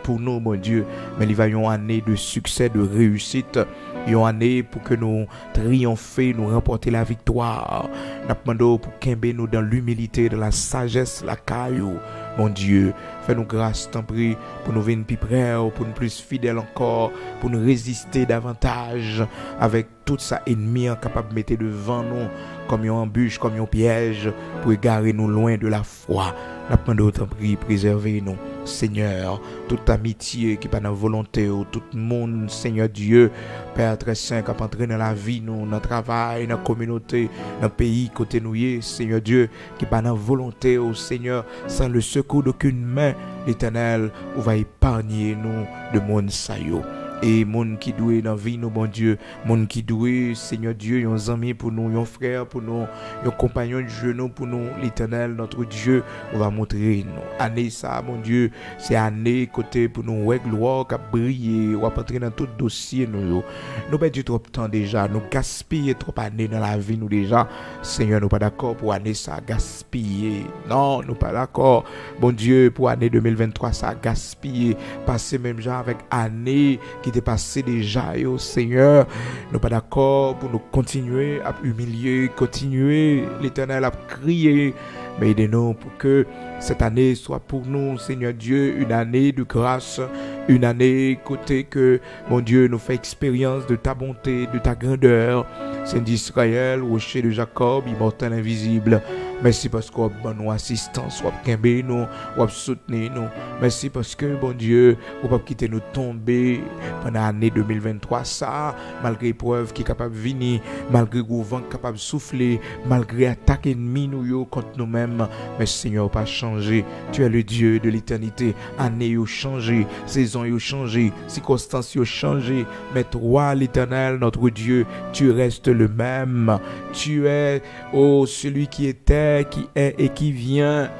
pour nous, mon Dieu, mais il va y avoir une année de succès, de réussite, une année pour que nous triompher, nous remporter la victoire. Nous demandons pour qu'aimer nous dans l'humilité, dans la sagesse, la caillou. Mon Dieu, fais-nous grâce, t'en prie, pour nous venir plus près, pour nous plus fidèles encore, pour nous résister davantage avec tout ça ennemi capable de mettre devant nous comme une embûche, comme un piège, pour égarer nous loin de la foi. Nous demandons, t'en prie, préservez-nous, Seigneur, toute amitié qui est pas dans la volonté, tout le monde, Seigneur Dieu, Père très saint, qui a entré dans la vie, nous, dans le travail, dans la communauté, dans le pays, côté nous, Seigneur Dieu, qui est pas dans la volonté, au Seigneur, sans le secours d'aucune main, l'Éternel, on va épargner nous de monde saillot. Et monde qui doué dans vie nous bon Dieu, monde qui doué Seigneur Dieu, un ami pour nous, un frère pour nous, un compagnon de Dieu nous pour nous, l'Éternel notre Dieu, on va montrer nous. Année ça mon Dieu, c'est année côté pour nous ouais gloire qui briller, on va entrer dans tout dossier nous. Nous perdu trop de temps déjà, nous gaspiller trop années dans la vie nous déjà. Seigneur, nous pas d'accord pour année ça gaspiller. Non, nous pas d'accord. Bon Dieu, pour année 2023 ça gaspiller, passer même genre avec année qui était passé déjà, Seigneur, nous pas d'accord pour nous continuer à humilier, continuer l'Éternel à crier, mais aidez-nous pour que cette année soit pour nous, Seigneur Dieu, une année de grâce, une année côté que, mon Dieu, nous fait expérience de ta bonté, de ta grandeur, Saint d'Israël, rocher de Jacob, immortel invisible. Merci parce qu'on a nous assistance, on a nous, on a soutenu nous. Merci parce que, bon Dieu, on pas quitter nous tomber pendant l'année 2023, ça, malgré l'épreuve qui est capable de venir, malgré le vent capable de souffler, malgré l'attaque ennemie nous contre nous-mêmes. Mais Seigneur, pas changé. Tu es le Dieu de l'éternité. Année a changé, saison a changé, circonstances a changé. Mais toi, l'Éternel, notre Dieu, tu restes le même. Tu es, oh, celui qui était, qui est et qui vient.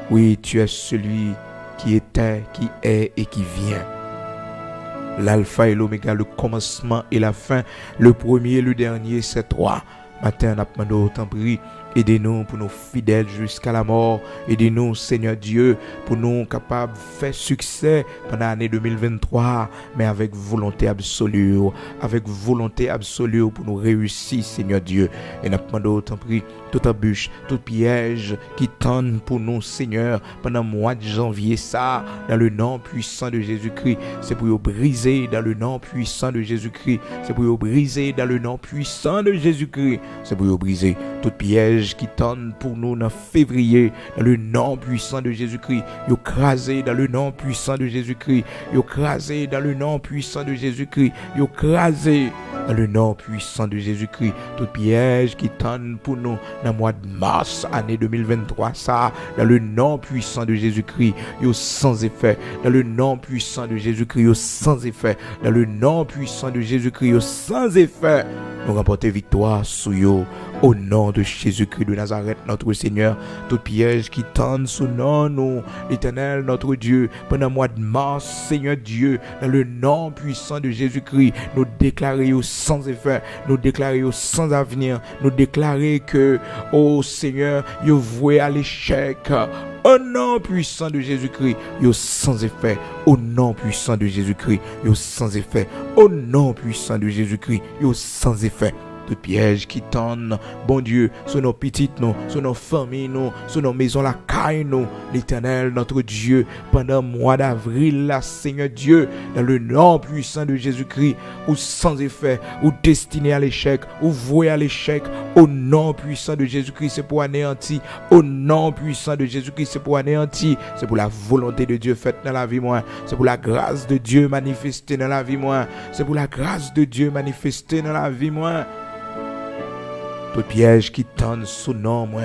Oui, tu es celui qui était, qui est et qui vient. L'alpha et l'oméga, le commencement et la fin, le premier et le dernier, c'est toi. Matin, on a demandé autant pris. Aidez-nous pour nous fidèles jusqu'à la mort. Aidez-nous, Seigneur Dieu, pour nous capables de faire succès pendant l'année 2023, mais avec volonté absolue. Avec volonté absolue pour nous réussir, Seigneur Dieu. Et nous demandons autant pris toute embûche, tout piège qui tend pour nous, Seigneur, pendant le mois de janvier, ça, dans le nom puissant de Jésus-Christ. C'est pour nous briser dans le nom puissant de Jésus-Christ. C'est pour nous briser dans le nom puissant de Jésus-Christ. C'est pour nous briser tout piège qui tendent pour nous en février, dans le nom puissant de Jésus-Christ. Yo crasé dans le nom puissant de Jésus-Christ. Yo crasé dans le nom puissant de Jésus-Christ. Yo crasé dans le nom puissant de Jésus-Christ. Tout piège qui tendent pour nous dans le mois de mars, année 2023, ça, dans le nom puissant de Jésus-Christ. Yo sans effet. Dans le nom puissant de Jésus-Christ. Yo sans effet. Dans le nom puissant de Jésus-Christ. Yo sans effet. Nous remporter victoire sur yo. Au nom de Jésus-Christ de Nazareth, notre Seigneur, tout piège qui tend sous nom, nous, l'Éternel, notre Dieu, pendant le mois de mars, Seigneur Dieu, dans le nom puissant de Jésus-Christ, nous déclarons sans effet, nous déclarons sans avenir, nous déclarons que, oh Seigneur, vous vouez à l'échec. Au nom puissant de Jésus-Christ, vous sans effet. Au nom puissant de Jésus-Christ, vous sans effet. Au nom puissant de Jésus-Christ, vous sans effet. Tout piège qui tendent, bon Dieu, sur nos petites, nous, sur nos familles, nous, sur nos maisons, la caille, nous, l'Éternel, notre Dieu, pendant le mois d'avril, là, Seigneur Dieu, dans le nom puissant de Jésus-Christ, ou sans effet, ou destiné à l'échec, ou voué à l'échec, au nom puissant de Jésus-Christ, c'est pour anéantir, au nom puissant de Jésus-Christ, c'est pour anéantir, c'est pour la volonté de Dieu faite dans la vie, moi, c'est pour la grâce de Dieu manifestée dans la vie, moi, c'est pour la grâce de Dieu manifestée dans la vie, moi. Tout piège qui tend sous nom, moi,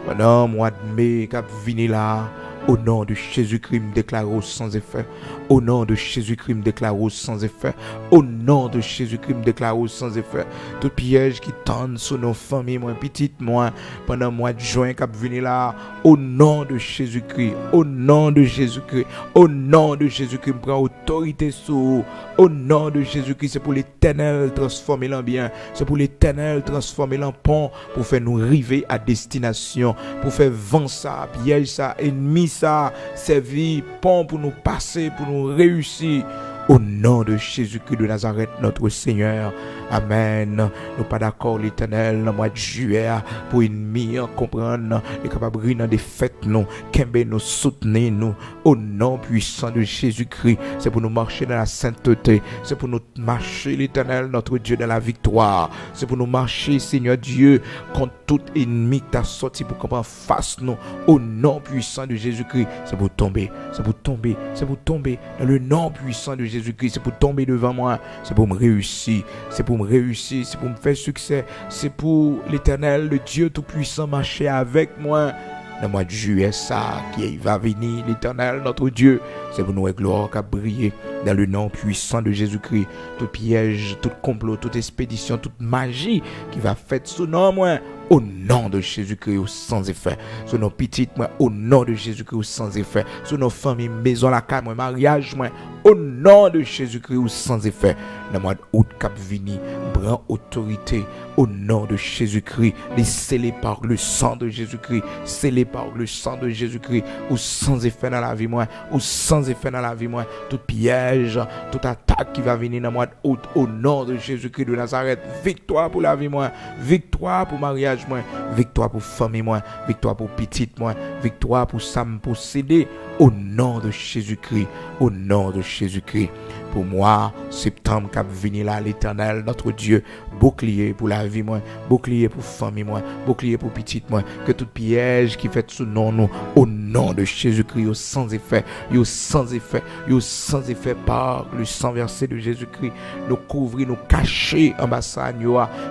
pendant le mois de mai, qui venu là, au nom de Jésus-Christ, me déclare sans effet. Au nom de Jésus-Christ, me déclare sans effet. Au nom de Jésus-Christ, me déclare sans effet. Tout piège qui tend sur nos familles, moi, petite, moi, pendant le mois de juin, qui venu là, au nom de Jésus-Christ, au nom de Jésus-Christ, au nom de Jésus-Christ, me prend autorité sur. Au nom de Jésus-Christ, c'est pour l'Éternel transformer l'en bien. C'est pour l'Éternel transformer l'en pont, pour faire nous arriver à destination, pour faire vent ça, piège ça, ennemi ça, servir pont pour nous passer, pour nous réussir. Au nom de Jésus-Christ de Nazareth, notre Seigneur. Amen. Nous pas d'accord, l'Éternel, dans le mois de juillet, pour ennemi comprendre, les capables dans des fêtes, nous, qu'aimer nous soutenir, nous, au nom puissant de Jésus-Christ. C'est pour nous marcher dans la sainteté. C'est pour nous marcher, l'Éternel, notre Dieu, dans la victoire. C'est pour nous marcher, Seigneur Dieu, contre tout ennemi qui t'a sorti pour qu'on en face nous, au nom puissant de Jésus-Christ. C'est pour tomber, c'est pour tomber, c'est pour tomber dans le nom puissant de Jésus-Christ. C'est pour tomber devant moi, c'est pour me réussir, c'est pour me réussir, c'est pour me faire succès, c'est pour l'Éternel, le Dieu tout-puissant marcher avec moi. Dans le mois de juillet, ça qui va venir, l'Éternel, notre Dieu, c'est pour nous gloire qui a brillé. dans le nom puissant de Jésus-Christ. Tout piège, tout complot, toute expédition, toute magie qui va faire sous nom, moi, au nom de Jésus-Christ, ou sans effet. Sur nos petites, moi, au nom de Jésus-Christ, ou sans effet. Sur nos familles, maison, la caille, moi, mariage, moi, au nom de Jésus-Christ, ou sans effet. Dans le mois d'août, cap vini, prend autorité, au nom de Jésus-Christ, les scellés par le sang de Jésus-Christ, scellés par le sang de Jésus-Christ, ou sans effet dans la vie, moi, ou sans effet dans la vie, moi, tout piège, toute attaque qui va venir dans le mois d'août, au nom de Jésus-Christ de Nazareth, victoire pour la vie, moi, victoire pour mariage, moi, victoire pour famille, moi, victoire pour petite, moi, victoire pour Sam posséder, au nom de Jésus-Christ, au nom de Jésus-Christ. Pour moi, septembre cap venir là, l'Éternel, notre Dieu, bouclier pour la vie, moi, bouclier pour famille, moi, bouclier pour petite, moi, que tout piège qui fait sous nom, nous, au nom de Jésus-Christ, yo sans effet, yo sans effet, yo sans effet par le sang versé de Jésus-Christ, nous couvrir, nous cacher en bas ça,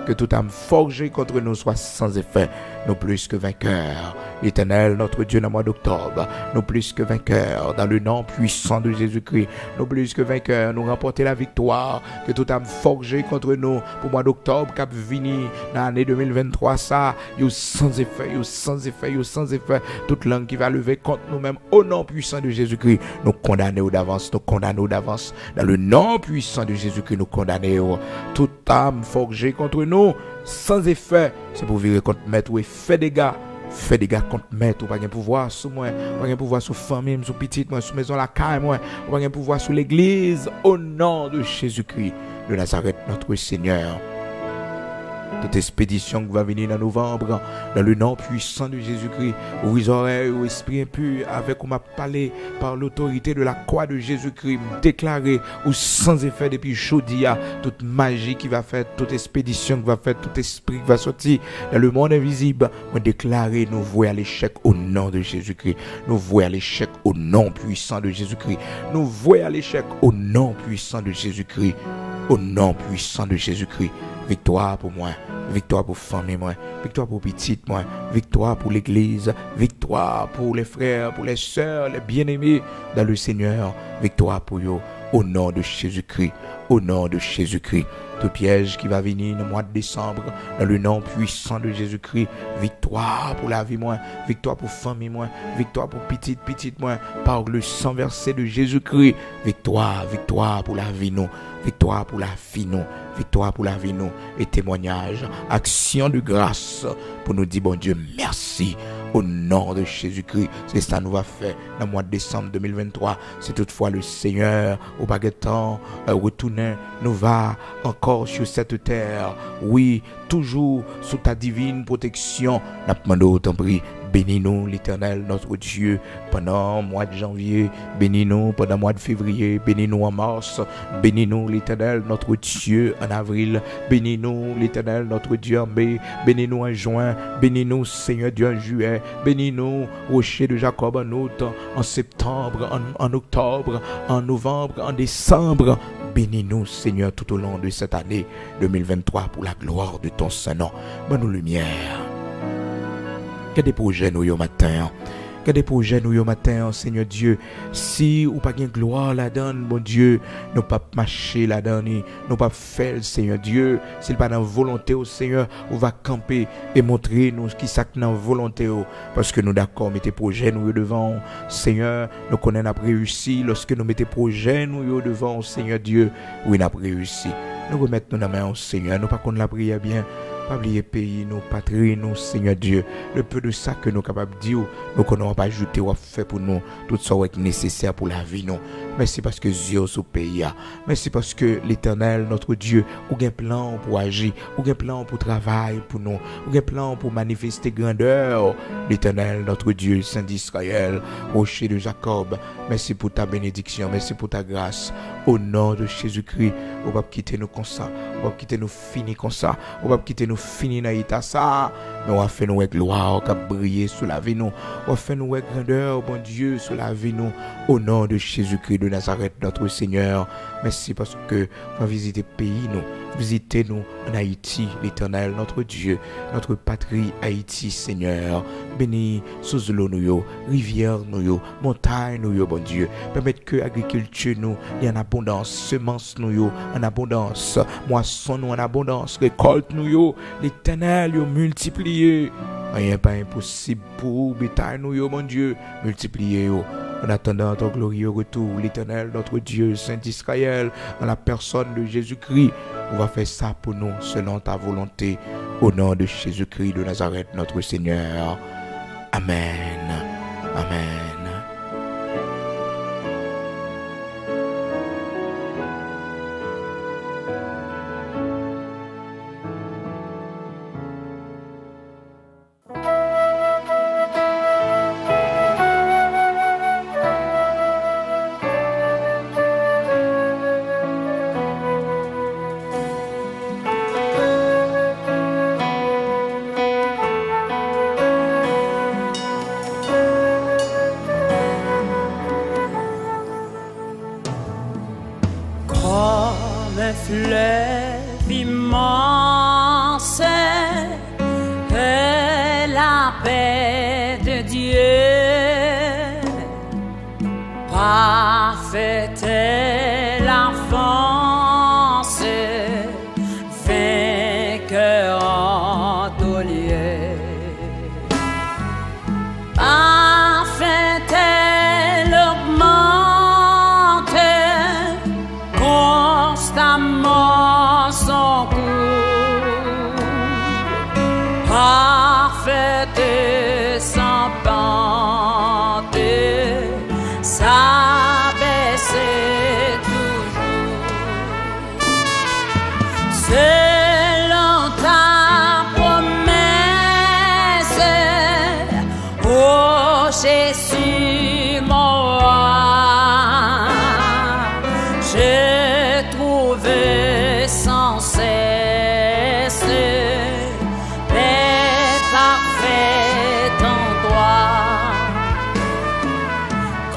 que tout âme forgé contre nous soit sans effet, nous plus que vainqueurs. L'Éternel, notre Dieu, dans le mois d'octobre, nous plus que vainqueurs, dans le nom puissant de Jésus-Christ, nous plus que vainqueurs, nous remporter la victoire, que tout âme forgé contre nous, pour le mois d'octobre, cap vini, dans l'année 2023, ça, yo sans effet, yo sans effet, yo sans effet, toute langue qui va lever contre nous-mêmes, au nom puissant de Jésus-Christ, nous condamnons d'avance, dans le nom puissant de Jésus-Christ, nous condamnons, toute âme forgée contre nous, sans effet, c'est pour virer contre maître ou fait des dégâts contre maître, ou pas de pouvoir sur moi, pas de pouvoir sur famille, sur petite, moi, sur maison la caille, moi, pas de pouvoir sur l'église, au nom de Jésus-Christ de Nazareth, notre Seigneur. Toute expédition qui va venir en novembre, dans le nom puissant de Jésus-Christ, où les oreilles, où esprit impur, avec où m'a parlé par l'autorité de la croix de Jésus-Christ, déclaré ou sans effet depuis chaudia, toute magie qui va faire, toute expédition qui va faire, tout esprit qui va sortir dans le monde invisible, me déclarer, nous vouer à l'échec au nom de Jésus-Christ, nous vouer à l'échec au nom puissant de Jésus-Christ, nous vouer à l'échec au nom puissant de Jésus-Christ, au nom puissant de Jésus-Christ. Victoire pour moi, victoire pour famille, moi, victoire pour petite, moi, victoire pour l'église, victoire pour les frères, pour les sœurs, les bien-aimés dans le Seigneur, victoire pour eux, au nom de Jésus-Christ, au nom de Jésus-Christ. Tout piège qui va venir le mois de décembre, dans le nom puissant de Jésus-Christ, victoire pour la vie, moi, victoire pour famille, moi, victoire pour petite, moi, par le sang versé de Jésus-Christ, victoire pour la vie, nous, victoire pour la vie, nous, victoire pour la vie, nous, et témoignage, action de grâce pour nous dire, bon Dieu, merci. Au nom de Jésus-Christ, c'est ça nous va faire dans le mois de décembre 2023. Si toutefois le Seigneur, au baguettant, retourner, nous va encore sur cette terre. Oui, toujours sous ta divine protection. N'a pas demandé autant prix. Bénis-nous, l'Éternel, notre Dieu, pendant le mois de janvier. Bénis-nous pendant le mois de février. Bénis-nous en mars. Bénis-nous, l'Éternel, notre Dieu, en avril. Bénis-nous, l'Éternel, notre Dieu, en mai. Bénis-nous en juin. Bénis-nous, Seigneur Dieu, en juillet. Bénis-nous, rocher de Jacob, en août, en septembre, en octobre, en novembre, en décembre. Bénis-nous, Seigneur, tout au long de cette année 2023 pour la gloire de ton Saint-Nom. Bonne lumière. Que des projets nous au matin. Que des projets nous au matin, Seigneur Dieu. Si ou pas gain gloire là-dedans, mon Dieu, nous pas marcher là-dedans, nous pas faire, Seigneur Dieu. S'il pas dans volonté au Seigneur, on va camper et montrer nous qui ça dans volonté parce que nous d'accord mettez projets nous devant Seigneur, nous connaissons n'a réussi lorsque nous mettez projets nous devant Seigneur Dieu, oui n'a réussi. Nous remettons nos mains au Seigneur, nous pas qu'on la prière bien. Pas oublier pays, nous, patrie, nous, Seigneur Dieu. Le peu de ça que nous sommes capables de dire, nous ne pouvons pas ajouter ou faire pour nous tout ça qui est nécessaire pour la vie. Nous. Merci parce que Dieu est au pays. Merci parce que l'Éternel, notre Dieu, a un plan pour agir, a un plan pour travailler pour nous, a un plan pour manifester grandeur. L'Éternel, notre Dieu, Saint d'Israël, rocher de Jacob, merci pour ta bénédiction, merci pour ta grâce. Au nom de Jésus-Christ, on va quitter nous comme ça, on va quitter nous finir comme ça, on va quitter nous finir dans l'état ça, mais on va faire nous avec gloire, qui briller sur la vie nous, on va faire nous avec grandeur, bon Dieu, sur la vie nous, au nom de Jésus-Christ de Nazareth, notre Seigneur. Merci parce que vous visitez le pays, nous. Visitez-nous en Haïti, l'Éternel, notre Dieu, notre patrie Haïti, Seigneur. Bénis sous l'eau nous, rivière nous, montagne nous, bon Dieu. Permettre que l'agriculture nous y en abondance, semences nous en abondance, moisson nous en abondance, récolte nous, l'Éternel multiplié. Rien pas impossible pour bétail nous, mon Dieu, multiplié. En attendant ton glorieux retour, l'Éternel, notre Dieu, Saint d'Israël, en la personne de Jésus-Christ, on va faire ça pour nous, selon ta volonté, au nom de Jésus-Christ de Nazareth, notre Seigneur. Amen. Amen. Fleuve immense est la paix de Dieu, parfaite est la force, vainqueur en tout lieu. Parfaite est l'augmente, constamment son cours, parfaite et sans pente, s'abaisser toujours. Selon ta promesse, oh Jésus mon roi, j'ai trouvé sans cesse paix parfaite en toi,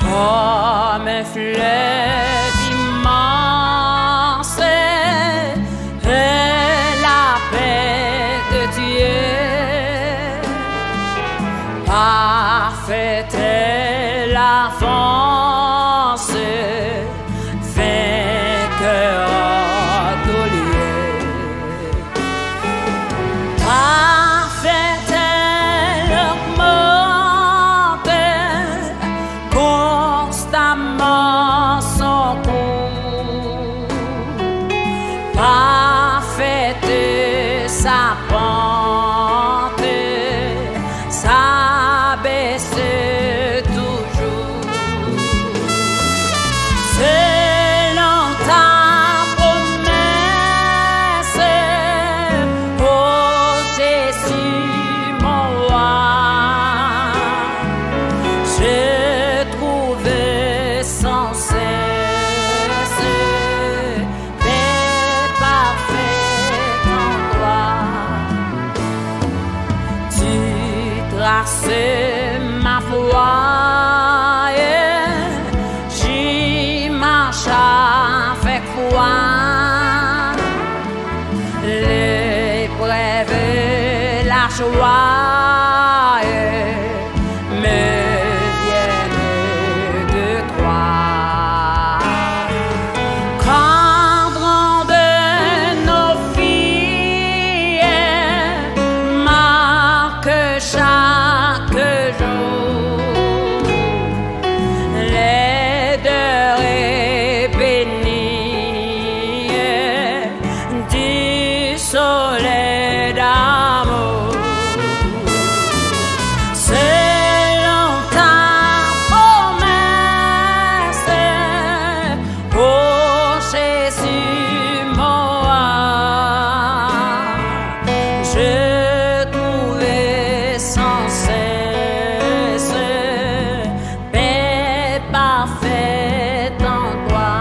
comme un fleuve immense est la paix de Dieu, parfaite est la force, vainqueur en tout lieu. Parfaite est l'augmente, constamment son cours, parfaite est sa pente, s'abaisser toujours. Selon ta promesse, oh Jésus mon roi, j'ai trouvé sans cesse paix parfaite en toi. Tu traces ma voie, j'y marche avec foi. L'épreuve, la joie me viennent de toi. Cadran de nos filles marque chaque jour, laideur est bénie du soleil d'amour. Selon ta promesse, oh Jésus mon roi, je trouvais sans cesse paix parfaite en toi.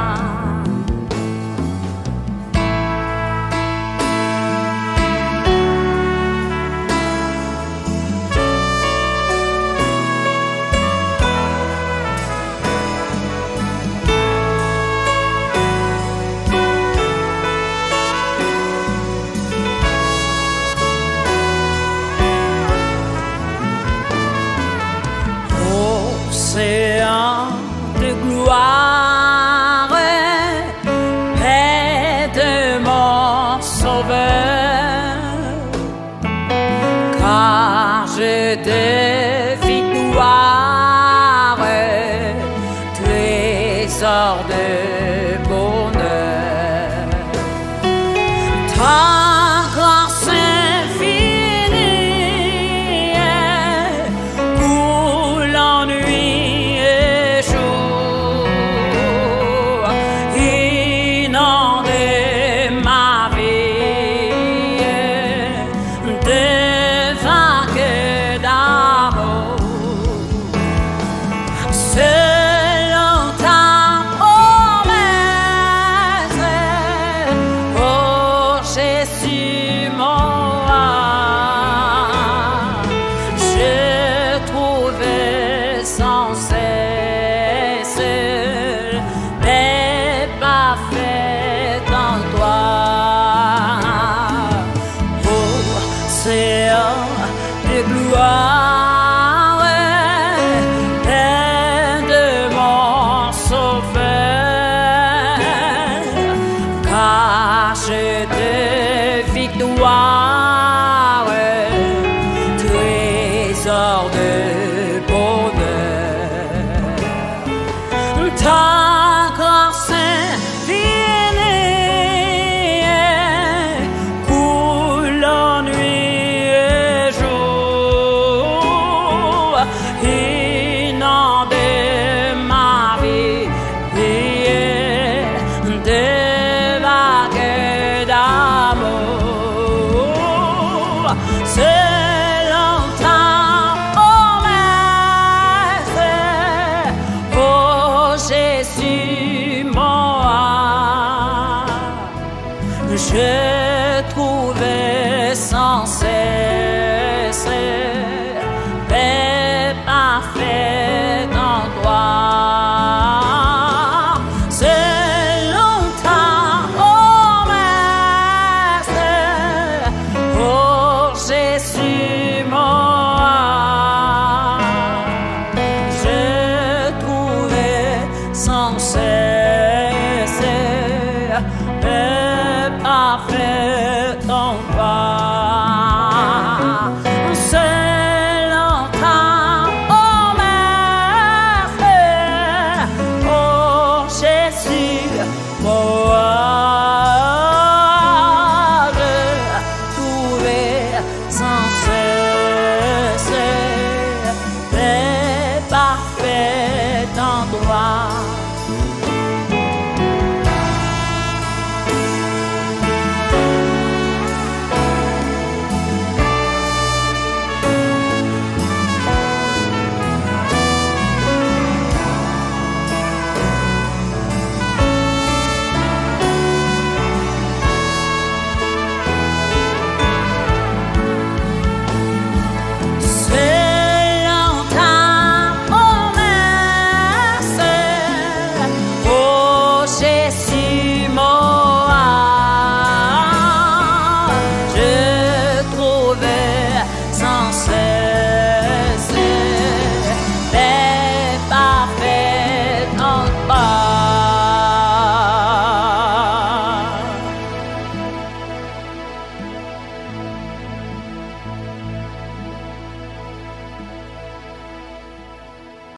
gloire, paix de mon sauveur, car je te victoire, trésor de bonheur. Ta grâce infinie coule en nuit et jour, inonde ma vie de vagues d'amour. Selon ta promesse, oh Jésus mon roi, je trouve sans cesse paix parfaite en toi. Océan de gloire, paix de mon sauveur, car je te victoire, trésor de bonheur. Ta grâce infinie coule en nuit et jour, inonde ma vie de vagues d'amour. Selon ta promesse, oh Jésus mon roi, je trouve sans cesse paix parfaite en toi. Selon ta promesse, oh Jésus mon roi, je trouve sans cesse paix parfaite en toi. Selon ta promesse, oh Jésus mon roi, je trouve sans cesse paix parfaite en toi.